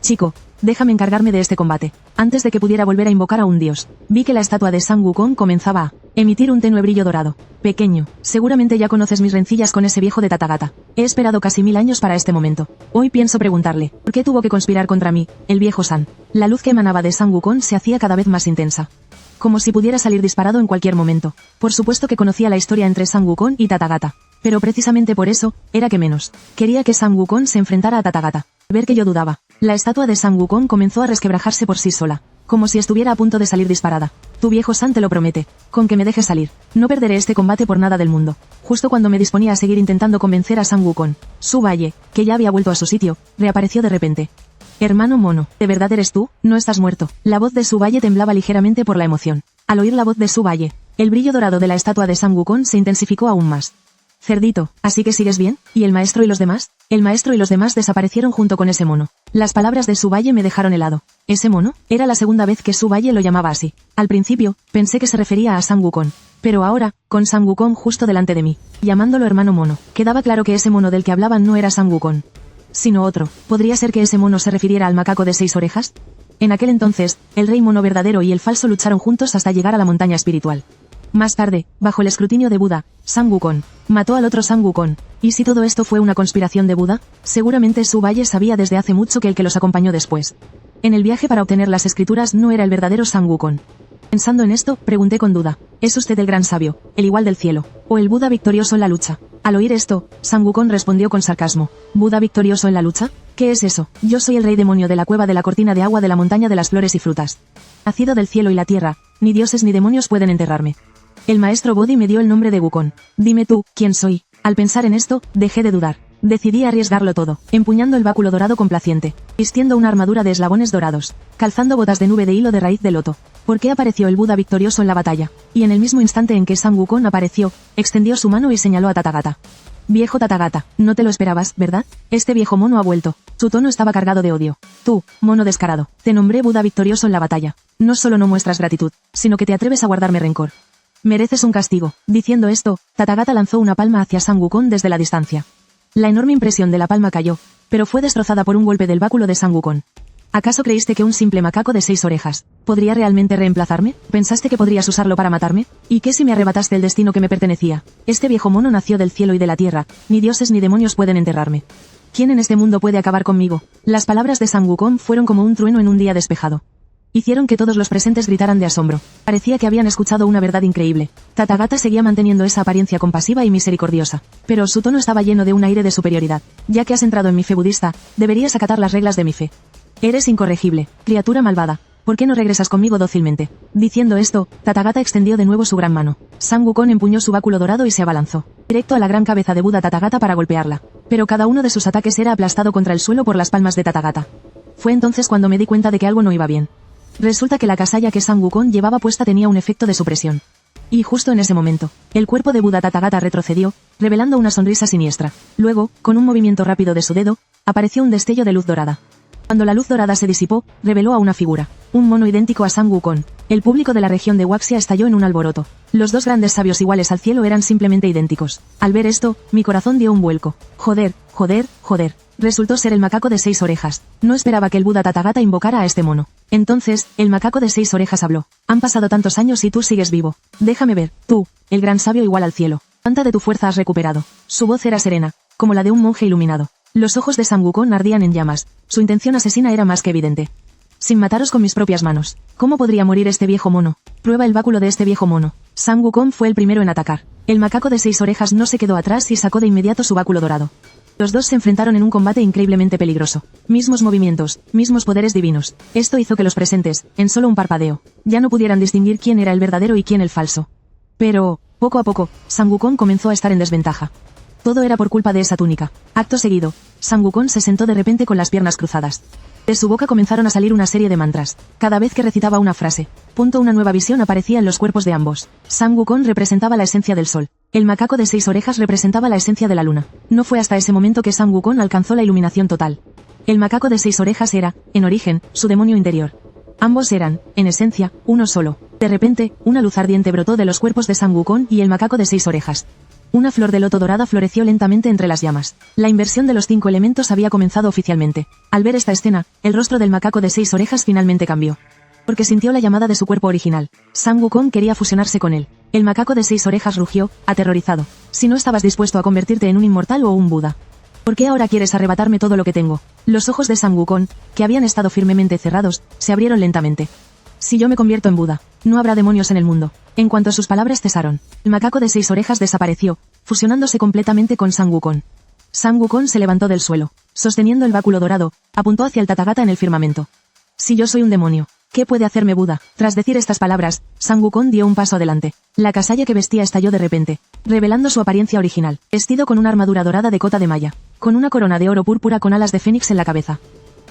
Chico, déjame encargarme de este combate. Antes de que pudiera volver a invocar a un dios, vi que la estatua de San Wukong comenzaba a emitir un tenue brillo dorado. Pequeño, seguramente ya conoces mis rencillas con ese viejo de Tathagata. He esperado casi 1000 años para este momento. Hoy pienso preguntarle, ¿por qué tuvo que conspirar contra mí, el viejo San? La luz que emanaba de San Wukong se hacía cada vez más intensa. Como si pudiera salir disparado en cualquier momento. Por supuesto que conocía la historia entre San Wukong y Tathagata. Pero precisamente por eso, era que menos. Quería que San Wukong se enfrentara a Tathagata. Ver que yo dudaba. La estatua de San Wukong comenzó a resquebrajarse por sí sola. Como si estuviera a punto de salir disparada. Tu viejo San te lo promete. Con que me dejes salir. No perderé este combate por nada del mundo. Justo cuando me disponía a seguir intentando convencer a San Wukong, Su Valle, que ya había vuelto a su sitio, reapareció de repente. Hermano mono, ¿de verdad eres tú? No estás muerto. La voz de Su Valle temblaba ligeramente por la emoción. Al oír la voz de Su Valle, el brillo dorado de la estatua de San Wukong se intensificó aún más. Cerdito, ¿así que sigues bien? ¿Y el maestro y los demás? El maestro y los demás desaparecieron junto con ese mono. Las palabras de Su Valle me dejaron helado. ¿Ese mono? Era la segunda vez que Su Valle lo llamaba así. Al principio, pensé que se refería a San Wukong. Pero ahora, con San Wukong justo delante de mí, llamándolo hermano mono, quedaba claro que ese mono del que hablaban no era San Wukong, sino otro. ¿Podría ser que ese mono se refiriera al macaco de 6 orejas? En aquel entonces, el rey mono verdadero y el falso lucharon juntos hasta llegar a la montaña espiritual. Más tarde, bajo el escrutinio de Buda, San Wukong mató al otro San Wukong. ¿Y si todo esto fue una conspiración de Buda? Seguramente Su Valle sabía desde hace mucho que el que los acompañó después en el viaje para obtener las escrituras no era el verdadero San Wukong. Pensando en esto, pregunté con duda, ¿es usted el gran sabio, el igual del cielo, o el Buda victorioso en la lucha? Al oír esto, San Wukong respondió con sarcasmo, ¿Buda victorioso en la lucha? ¿Qué es eso? Yo soy el rey demonio de la cueva de la cortina de agua de la montaña de las flores y frutas. Nacido del cielo y la tierra, ni dioses ni demonios pueden enterrarme. El maestro Bodhi me dio el nombre de Wukong. Dime tú, ¿quién soy? Al pensar en esto, dejé de dudar. Decidí arriesgarlo todo, empuñando el báculo dorado complaciente, vistiendo una armadura de eslabones dorados, calzando botas de nube de hilo de raíz de loto. ¿Por qué apareció el Buda victorioso en la batalla? Y en el mismo instante en que San Wukong apareció, extendió su mano y señaló a Tathagata. Viejo Tathagata, no te lo esperabas, ¿verdad? Este viejo mono ha vuelto. Su tono estaba cargado de odio. Tú, mono descarado, te nombré Buda victorioso en la batalla. No solo no muestras gratitud, sino que te atreves a guardarme rencor. Mereces un castigo. Diciendo esto, Tathagata lanzó una palma hacia San Wukong desde la distancia. La enorme impresión de la palma cayó, pero fue destrozada por un golpe del báculo de San Wukong. ¿Acaso creíste que un simple macaco de 6 orejas podría realmente reemplazarme? ¿Pensaste que podrías usarlo para matarme? ¿Y qué si me arrebataste el destino que me pertenecía? Este viejo mono nació del cielo y de la tierra, ni dioses ni demonios pueden enterrarme. ¿Quién en este mundo puede acabar conmigo? Las palabras de San Wukong fueron como un trueno en un día despejado. Hicieron que todos los presentes gritaran de asombro. Parecía que habían escuchado una verdad increíble. Tathagata seguía manteniendo esa apariencia compasiva y misericordiosa, pero su tono estaba lleno de un aire de superioridad. Ya que has entrado en mi fe budista, deberías acatar las reglas de mi fe. Eres incorregible, criatura malvada. ¿Por qué no regresas conmigo dócilmente? Diciendo esto, Tathagata extendió de nuevo su gran mano. San Wukong empuñó su báculo dorado y se abalanzó directo a la gran cabeza de Buda Tathagata para golpearla. Pero cada uno de sus ataques era aplastado contra el suelo por las palmas de Tathagata. Fue entonces cuando me di cuenta de que algo no iba bien. Resulta que la casalla que San Wukong llevaba puesta tenía un efecto de supresión. Y justo en ese momento, el cuerpo de Buda Tathagata retrocedió, revelando una sonrisa siniestra. Luego, con un movimiento rápido de su dedo, apareció un destello de luz dorada. Cuando la luz dorada se disipó, reveló a una figura, un mono idéntico a San Wukong. El público de la región de Huaxia estalló en un alboroto. Los dos grandes sabios iguales al cielo eran simplemente idénticos. Al ver esto, mi corazón dio un vuelco. Joder. Resultó ser el macaco de 6 orejas. No esperaba que el Buda Tathagata invocara a este mono. Entonces, el macaco de 6 orejas habló. Han pasado tantos años y tú sigues vivo. Déjame ver, tú, el gran sabio igual al cielo. ¿Cuánta de tu fuerza has recuperado? Su voz era serena, como la de un monje iluminado. Los ojos de San Wukong ardían en llamas. Su intención asesina era más que evidente. Sin mataros con mis propias manos. ¿Cómo podría morir este viejo mono? Prueba el báculo de este viejo mono. San Wukong fue el primero en atacar. El macaco de 6 orejas no se quedó atrás y sacó de inmediato su báculo dorado. Los dos se enfrentaron en un combate increíblemente peligroso. Mismos movimientos, mismos poderes divinos. Esto hizo que los presentes, en solo un parpadeo, ya no pudieran distinguir quién era el verdadero y quién el falso. Pero, poco a poco, San Wukong comenzó a estar en desventaja. Todo era por culpa de esa túnica. Acto seguido, San Wukong se sentó de repente con las piernas cruzadas. De su boca comenzaron a salir una serie de mantras. Cada vez que recitaba una frase, una nueva visión aparecía en los cuerpos de ambos. San Wukong representaba la esencia del sol. El macaco de 6 orejas representaba la esencia de la luna. No fue hasta ese momento que San Wukong alcanzó la iluminación total. El macaco de 6 orejas era, en origen, su demonio interior. Ambos eran, en esencia, uno solo. De repente, una luz ardiente brotó de los cuerpos de San Wukong y el macaco de 6 orejas. Una flor de loto dorada floreció lentamente entre las llamas. La inversión de los 5 elementos había comenzado oficialmente. Al ver esta escena, el rostro del macaco de 6 orejas finalmente cambió. Porque sintió la llamada de su cuerpo original. Sang Wukong quería fusionarse con él. El macaco de 6 orejas rugió, aterrorizado. Si no estabas dispuesto a convertirte en un inmortal o un Buda. ¿Por qué ahora quieres arrebatarme todo lo que tengo? Los ojos de Sang Wukong, que habían estado firmemente cerrados, se abrieron lentamente. Si yo me convierto en Buda, no habrá demonios en el mundo. En cuanto sus palabras cesaron, el macaco de 6 orejas desapareció, fusionándose completamente con Sang Wukong. Sang Wukong se levantó del suelo, sosteniendo el báculo dorado, apuntó hacia el Tathagata en el firmamento. Si yo soy un demonio, ¿qué puede hacerme Buda? Tras decir estas palabras, Sang Wukong dio un paso adelante. La casalla que vestía estalló de repente, revelando su apariencia original, vestido con una armadura dorada de cota de malla, con una corona de oro púrpura con alas de fénix en la cabeza,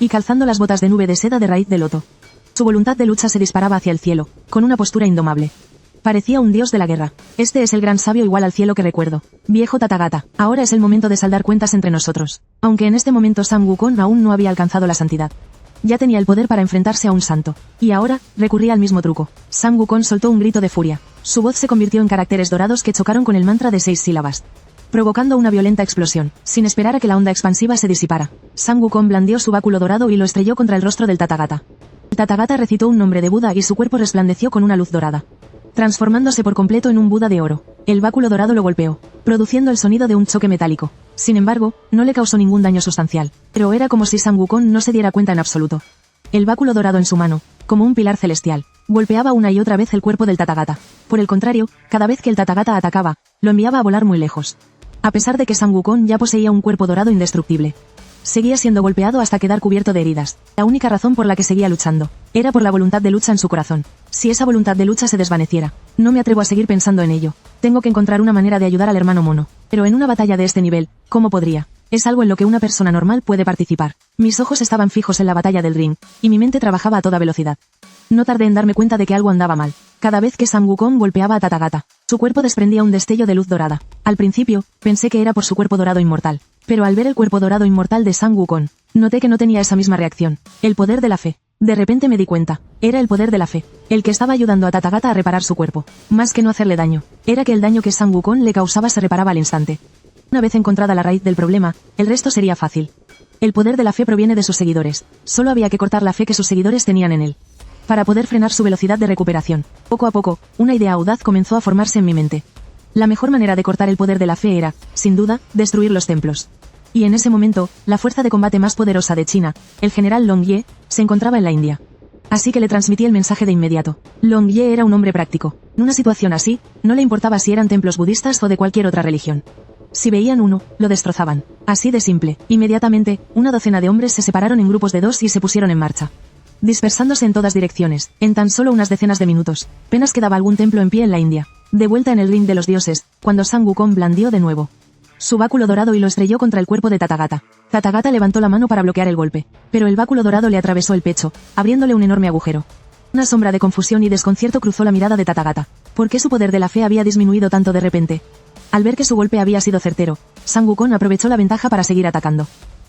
y calzando las botas de nube de seda de raíz de loto. Su voluntad de lucha se disparaba hacia el cielo, con una postura indomable. Parecía un dios de la guerra. Este es el gran sabio igual al cielo que recuerdo. Viejo Tathagata, ahora es el momento de saldar cuentas entre nosotros. Aunque en este momento Sang Wukong aún no había alcanzado la santidad. Ya tenía el poder para enfrentarse a un santo. Y ahora, recurría al mismo truco. Sang Wukong soltó un grito de furia. Su voz se convirtió en caracteres dorados que chocaron con el mantra de 6 sílabas, provocando una violenta explosión. Sin esperar a que la onda expansiva se disipara, Sang Wukong blandió su báculo dorado y lo estrelló contra el rostro del Tathagata. El Tathagata recitó un nombre de Buda y su cuerpo resplandeció con una luz dorada, transformándose por completo en un Buda de oro. El báculo dorado lo golpeó, produciendo el sonido de un choque metálico. Sin embargo, no le causó ningún daño sustancial, pero era como si Sang Wukong no se diera cuenta en absoluto. El báculo dorado en su mano, como un pilar celestial, golpeaba una y otra vez el cuerpo del Tathagata. Por el contrario, cada vez que el Tathagata atacaba, lo enviaba a volar muy lejos. A pesar de que Sang Wukong ya poseía un cuerpo dorado indestructible, seguía siendo golpeado hasta quedar cubierto de heridas. La única razón por la que seguía luchando era por la voluntad de lucha en su corazón. Si esa voluntad de lucha se desvaneciera, no me atrevo a seguir pensando en ello. Tengo que encontrar una manera de ayudar al hermano mono. Pero en una batalla de este nivel, ¿cómo podría? Es algo en lo que una persona normal puede participar. Mis ojos estaban fijos en la batalla del ring, y mi mente trabajaba a toda velocidad. No tardé en darme cuenta de que algo andaba mal. Cada vez que Sang Wukong golpeaba a Tathagata, su cuerpo desprendía un destello de luz dorada. Al principio, pensé que era por su cuerpo dorado inmortal. Pero al ver el cuerpo dorado inmortal de Sang Wukong, noté que no tenía esa misma reacción. El poder de la fe. De repente me di cuenta. Era el poder de la fe, el que estaba ayudando a Tathagata a reparar su cuerpo. Más que no hacerle daño, era que el daño que Sang Wukong le causaba se reparaba al instante. Una vez encontrada la raíz del problema, el resto sería fácil. El poder de la fe proviene de sus seguidores. Solo había que cortar la fe que sus seguidores tenían en él, para poder frenar su velocidad de recuperación. Poco a poco, una idea audaz comenzó a formarse en mi mente. La mejor manera de cortar el poder de la fe era, sin duda, destruir los templos. Y en ese momento, la fuerza de combate más poderosa de China, el general Long Ye, se encontraba en la India. Así que le transmití el mensaje de inmediato. Long Ye era un hombre práctico. En una situación así, no le importaba si eran templos budistas o de cualquier otra religión. Si veían uno, lo destrozaban. Así de simple. Inmediatamente, una docena de hombres se separaron en grupos de 2 y se pusieron en marcha, dispersándose en todas direcciones. En tan solo unas decenas de minutos, apenas quedaba algún templo en pie en la India. De vuelta en el ring de los dioses, cuando Sang Wukong blandió de nuevo su báculo dorado y lo estrelló contra el cuerpo de Tathagata. Tathagata levantó la mano para bloquear el golpe, pero el báculo dorado le atravesó el pecho, abriéndole un enorme agujero. Una sombra de confusión y desconcierto cruzó la mirada de Tathagata. ¿Por qué su poder de la fe había disminuido tanto de repente? Al ver que su golpe había sido certero, Sang Wukong aprovechó la ventaja para seguir atacando.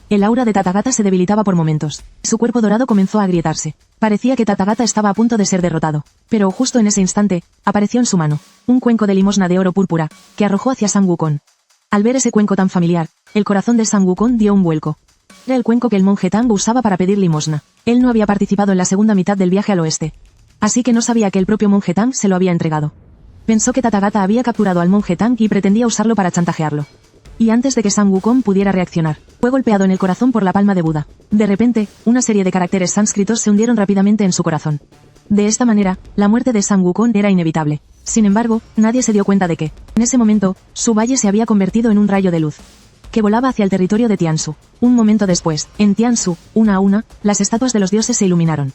El aura de Tathagata se debilitaba por momentos. Su cuerpo dorado comenzó a agrietarse. Parecía que Tathagata estaba a punto de ser derrotado. Pero justo en ese instante, apareció en su mano un cuenco de limosna de oro púrpura, que arrojó hacia Sang Wukong. Al ver ese cuenco tan familiar, el corazón de Sang Wukong dio un vuelco. Era el cuenco que el monje Tang usaba para pedir limosna. Él no había participado en la segunda mitad del viaje al oeste, así que no sabía que el propio monje Tang se lo había entregado. Pensó que Tathagata había capturado al monje Tang y pretendía usarlo para chantajearlo. Y antes de que Sang Wukong pudiera reaccionar, fue golpeado en el corazón por la palma de Buda. De repente, una serie de caracteres sánscritos se hundieron rápidamente en su corazón. De esta manera, la muerte de Sang Wukong era inevitable. Sin embargo, nadie se dio cuenta de que, en ese momento, su valle se había convertido en un rayo de luz, que volaba hacia el territorio de Tianshu. Un momento después, en Tianshu, una a una, las estatuas de los dioses se iluminaron.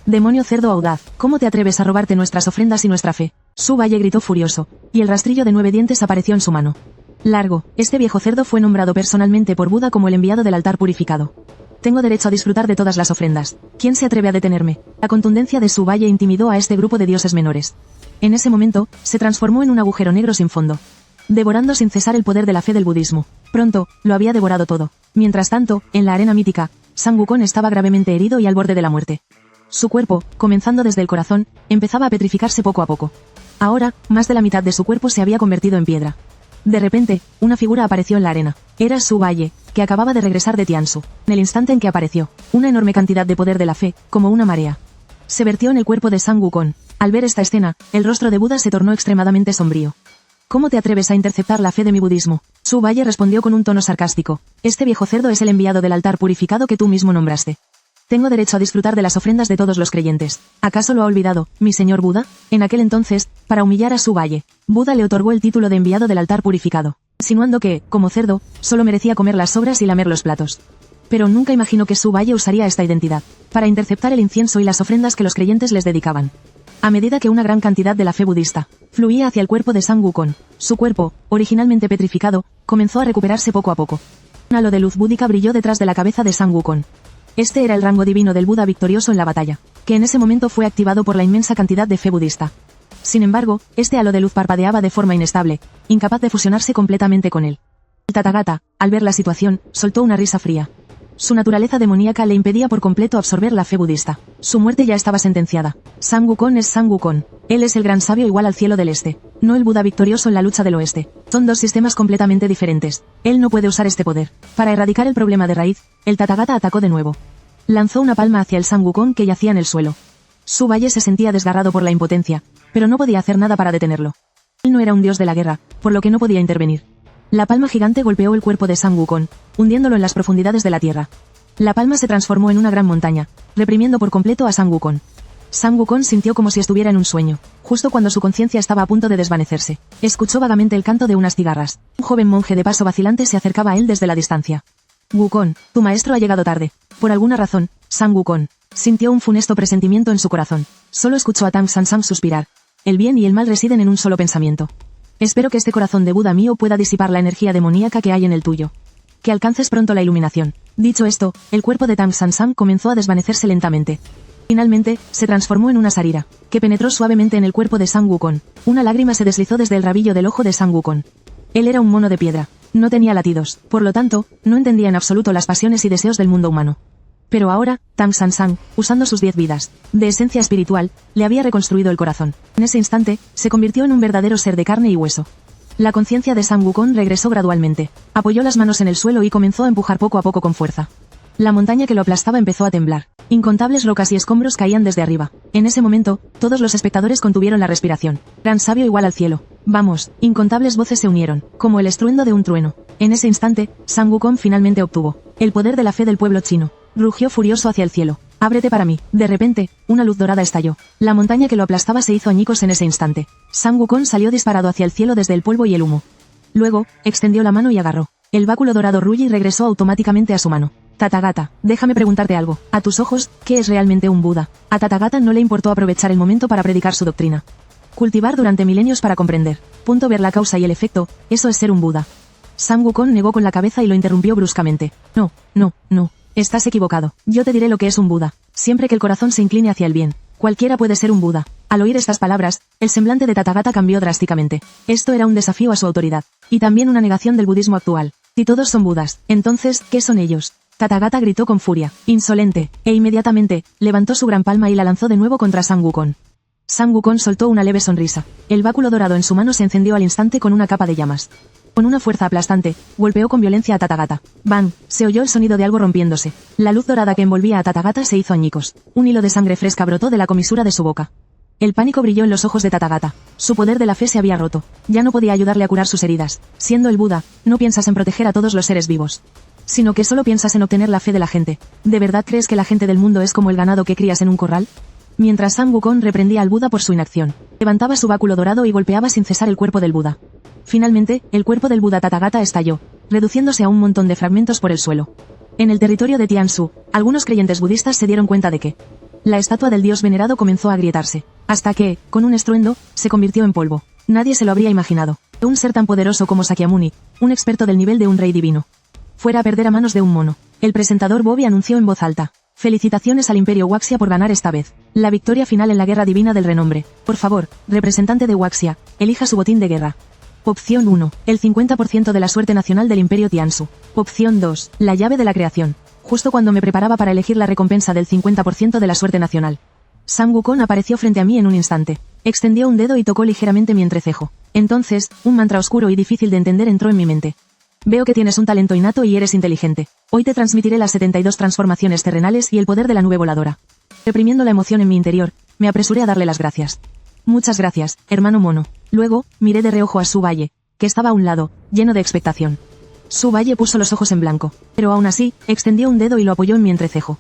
Demonio cerdo audaz, ¿cómo te atreves a robarte nuestras ofrendas y nuestra fe? Su valle gritó furioso, y el rastrillo de 9 dientes apareció en su mano. Largo, este viejo cerdo fue nombrado personalmente por Buda como el enviado del altar purificado. Tengo derecho a disfrutar de todas las ofrendas. ¿Quién se atreve a detenerme? La contundencia de su valle intimidó a este grupo de dioses menores. En ese momento, se transformó en un agujero negro sin fondo, devorando sin cesar el poder de la fe del budismo. Pronto, lo había devorado todo. Mientras tanto, en la arena mítica, Sang Wukong estaba gravemente herido y al borde de la muerte. Su cuerpo, comenzando desde el corazón, empezaba a petrificarse poco a poco. Ahora, más de la mitad de su cuerpo se había convertido en piedra. De repente, una figura apareció en la arena. Era Su Valle, que acababa de regresar de Tiansu. En el instante en que apareció, una enorme cantidad de poder de la fe, como una marea, se vertió en el cuerpo de Sang Wukong. Al ver esta escena, el rostro de Buda se tornó extremadamente sombrío. ¿Cómo te atreves a interceptar la fe de mi budismo? Su Valle respondió con un tono sarcástico. Este viejo cerdo es el enviado del altar purificado que tú mismo nombraste. Tengo derecho a disfrutar de las ofrendas de todos los creyentes. ¿Acaso lo ha olvidado, mi señor Buda? En aquel entonces, para humillar a Su Valle, Buda le otorgó el título de enviado del altar purificado, insinuando que, como cerdo, solo merecía comer las sobras y lamer los platos. Pero nunca imaginó que Su Valle usaría esta identidad para interceptar el incienso y las ofrendas que los creyentes les dedicaban. A medida que una gran cantidad de la fe budista fluía hacia el cuerpo de Sang Wukong, su cuerpo, originalmente petrificado, comenzó a recuperarse poco a poco. Un halo de luz búdica brilló detrás de la cabeza de Sang Wukong. Este era el rango divino del Buda victorioso en la batalla, que en ese momento fue activado por la inmensa cantidad de fe budista. Sin embargo, este halo de luz parpadeaba de forma inestable, incapaz de fusionarse completamente con él. El Tathagata, al ver la situación, soltó una risa fría. Su naturaleza demoníaca le impedía por completo absorber la fe budista. Su muerte ya estaba sentenciada. Sang Wukong es Sang Wukong. Él es el gran sabio igual al cielo del este, no el Buda victorioso en la lucha del oeste. Son dos sistemas completamente diferentes. Él no puede usar este poder. Para erradicar el problema de raíz, el Tathagata atacó de nuevo. Lanzó una palma hacia el Sang Wukong que yacía en el suelo. Su Valle se sentía desgarrado por la impotencia, pero no podía hacer nada para detenerlo. Él no era un dios de la guerra, por lo que no podía intervenir. La palma gigante golpeó el cuerpo de Sang Wukong, hundiéndolo en las profundidades de la tierra. La palma se transformó en una gran montaña, reprimiendo por completo a Sang Wukong. Sang Wukong sintió como si estuviera en un sueño, justo cuando su conciencia estaba a punto de desvanecerse. Escuchó vagamente el canto de unas cigarras. Un joven monje de paso vacilante se acercaba a él desde la distancia. Wukong, tu maestro ha llegado tarde. Por alguna razón, Sang Wukong sintió un funesto presentimiento en su corazón. Solo escuchó a Tang Sansam suspirar. El bien y el mal residen en un solo pensamiento. Espero que este corazón de Buda mío pueda disipar la energía demoníaca que hay en el tuyo. Que alcances pronto la iluminación. Dicho esto, el cuerpo de Tang Sansam comenzó a desvanecerse lentamente. Finalmente, se transformó en una sarira, que penetró suavemente en el cuerpo de Sang Wukong. Una lágrima se deslizó desde el rabillo del ojo de Sang Wukong. Él era un mono de piedra. No tenía latidos, por lo tanto, no entendía en absoluto las pasiones y deseos del mundo humano. Pero ahora, Tang Sansam, usando sus 10 vidas, de esencia espiritual, le había reconstruido el corazón. En ese instante, se convirtió en un verdadero ser de carne y hueso. La conciencia de Sang Wukong regresó gradualmente. Apoyó las manos en el suelo y comenzó a empujar poco a poco con fuerza. La montaña que lo aplastaba empezó a temblar. Incontables rocas y escombros caían desde arriba. En ese momento, todos los espectadores contuvieron la respiración. Gran sabio igual al cielo. Vamos, incontables voces se unieron, como el estruendo de un trueno. En ese instante, Sang Wukong finalmente obtuvo el poder de la fe del pueblo chino. Rugió furioso hacia el cielo. Ábrete para mí. De repente, una luz dorada estalló. La montaña que lo aplastaba se hizo añicos en ese instante. Sang Wukong salió disparado hacia el cielo desde el polvo y el humo. Luego, extendió la mano y agarró el báculo dorado Ruyi y regresó automáticamente a su mano. Tathagata, déjame preguntarte algo. A tus ojos, ¿qué es realmente un Buda? A Tathagata no le importó aprovechar el momento para predicar su doctrina. Cultivar durante milenios para comprender. Ver la causa y el efecto, eso es ser un Buda. Sang Wukong negó con la cabeza y lo interrumpió bruscamente. No. Estás equivocado. Yo te diré lo que es un Buda. Siempre que el corazón se incline hacia el bien, cualquiera puede ser un Buda. Al oír estas palabras, el semblante de Tathagata cambió drásticamente. Esto era un desafío a su autoridad. Y también una negación del budismo actual. Si todos son Budas, entonces, ¿qué son ellos? Tathagata gritó con furia, insolente, e inmediatamente, levantó su gran palma y la lanzó de nuevo contra Sang Wukong. Sang Wukong soltó una leve sonrisa. El báculo dorado en su mano se encendió al instante con una capa de llamas. Con una fuerza aplastante, golpeó con violencia a Tathagata. ¡Bang! Se oyó el sonido de algo rompiéndose. La luz dorada que envolvía a Tathagata se hizo añicos. Un hilo de sangre fresca brotó de la comisura de su boca. El pánico brilló en los ojos de Tathagata. Su poder de la fe se había roto. Ya no podía ayudarle a curar sus heridas. Siendo el Buda, no piensas en proteger a todos los seres vivos, sino que solo piensas en obtener la fe de la gente. ¿De verdad crees que la gente del mundo es como el ganado que crías en un corral? Mientras Sang Wukong reprendía al Buda por su inacción, levantaba su báculo dorado y golpeaba sin cesar el cuerpo del Buda. Finalmente, el cuerpo del Buda Tathagata estalló, reduciéndose a un montón de fragmentos por el suelo. En el territorio de Tiansu, algunos creyentes budistas se dieron cuenta de que la estatua del dios venerado comenzó a agrietarse, hasta que, con un estruendo, se convirtió en polvo. Nadie se lo habría imaginado. Un ser tan poderoso como Sakyamuni, un experto del nivel de un rey divino, fuera a perder a manos de un mono. El presentador Bobby anunció en voz alta: felicitaciones al Imperio Wuxia por ganar esta vez la victoria final en la guerra divina del renombre. Por favor, representante de Wuxia, elija su botín de guerra. Opción 1. El 50% de la suerte nacional del Imperio Tiansu. Opción 2. La llave de la creación. Justo cuando me preparaba para elegir la recompensa del 50% de la suerte nacional, Sang Wukong apareció frente a mí en un instante. Extendió un dedo y tocó ligeramente mi entrecejo. Entonces, un mantra oscuro y difícil de entender entró en mi mente. Veo que tienes un talento innato y eres inteligente. Hoy te transmitiré las 72 transformaciones terrenales y el poder de la nube voladora. Reprimiendo la emoción en mi interior, me apresuré a darle las gracias. Muchas gracias, hermano mono. Luego, miré de reojo a Su Valle, que estaba a un lado, lleno de expectación. Su Valle puso los ojos en blanco, pero aún así, extendió un dedo y lo apoyó en mi entrecejo.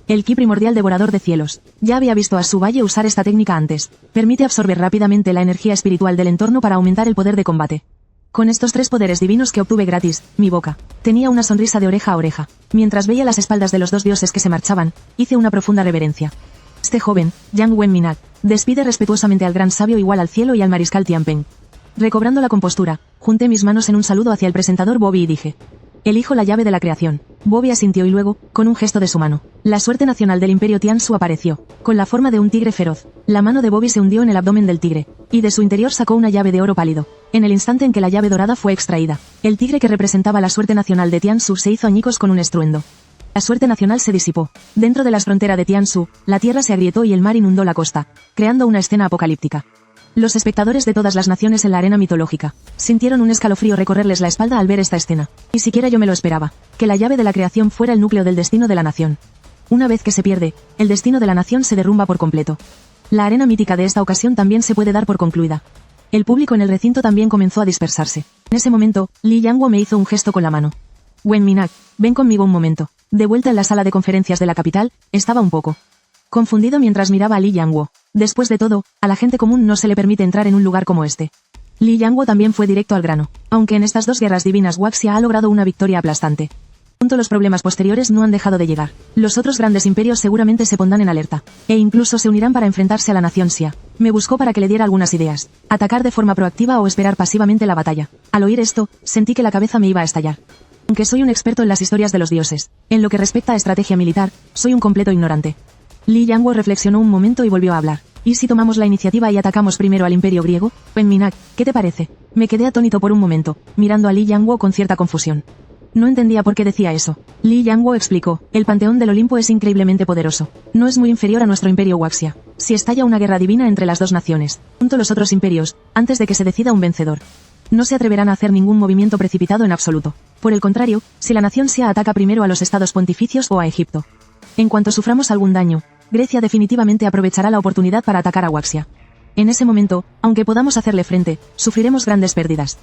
El ki primordial devorador de cielos. Ya había visto a Su Valle usar esta técnica antes. Permite absorber rápidamente la energía espiritual del entorno para aumentar el poder de combate. Con estos 3 poderes divinos que obtuve gratis, mi boca tenía una sonrisa de oreja a oreja. Mientras veía las espaldas de los 2 dioses que se marchaban, hice una profunda reverencia. Este joven, Yang Wenminat, despide respetuosamente al gran sabio igual al cielo y al mariscal Tianpeng. Recobrando la compostura, junté mis manos en un saludo hacia el presentador Bobby y dije: elijo la llave de la creación. Bobby asintió y luego, con un gesto de su mano, la suerte nacional del imperio Tianzu apareció, con la forma de un tigre feroz. La mano de Bobby se hundió en el abdomen del tigre, y de su interior sacó una llave de oro pálido. En el instante en que la llave dorada fue extraída, el tigre que representaba la suerte nacional de Tianzu se hizo añicos con un estruendo. La suerte nacional se disipó. Dentro de las fronteras de Tianzu, la tierra se agrietó y el mar inundó la costa, creando una escena apocalíptica. Los espectadores de todas las naciones en la arena mitológica sintieron un escalofrío recorrerles la espalda al ver esta escena. Ni siquiera yo me lo esperaba, que la llave de la creación fuera el núcleo del destino de la nación. Una vez que se pierde, el destino de la nación se derrumba por completo. La arena mítica de esta ocasión también se puede dar por concluida. El público en el recinto también comenzó a dispersarse. En ese momento, Li Yangwo me hizo un gesto con la mano. Wenminat, ven conmigo un momento. De vuelta en la sala de conferencias de la capital, estaba un poco confundido mientras miraba a Li Yangwo. Después de todo, a la gente común no se le permite entrar en un lugar como este. Li Yangwo también fue directo al grano, aunque en estas 2 guerras divinas Wuxia ha logrado una victoria aplastante. Los problemas posteriores no han dejado de llegar. Los otros grandes imperios seguramente se pondrán en alerta, e incluso se unirán para enfrentarse a la nación Xia. Me buscó para que le diera algunas ideas. Atacar de forma proactiva o esperar pasivamente la batalla. Al oír esto, sentí que la cabeza me iba a estallar. Aunque soy un experto en las historias de los dioses, en lo que respecta a estrategia militar, soy un completo ignorante. Li Yangwo reflexionó un momento y volvió a hablar. ¿Y si tomamos la iniciativa y atacamos primero al imperio griego? Wenminat, ¿qué te parece? Me quedé atónito por un momento, mirando a Li Yangwo con cierta confusión. No entendía por qué decía eso. Li Yangwo explicó: el panteón del Olimpo es increíblemente poderoso. No es muy inferior a nuestro imperio Wuxia. Si estalla una guerra divina entre las 2 naciones, junto a los otros imperios, antes de que se decida un vencedor, no se atreverán a hacer ningún movimiento precipitado en absoluto. Por el contrario, si la nación Xia ataca primero a los estados pontificios o a Egipto, en cuanto suframos algún daño, Grecia definitivamente aprovechará la oportunidad para atacar a Wuxia. En ese momento, aunque podamos hacerle frente, sufriremos grandes pérdidas.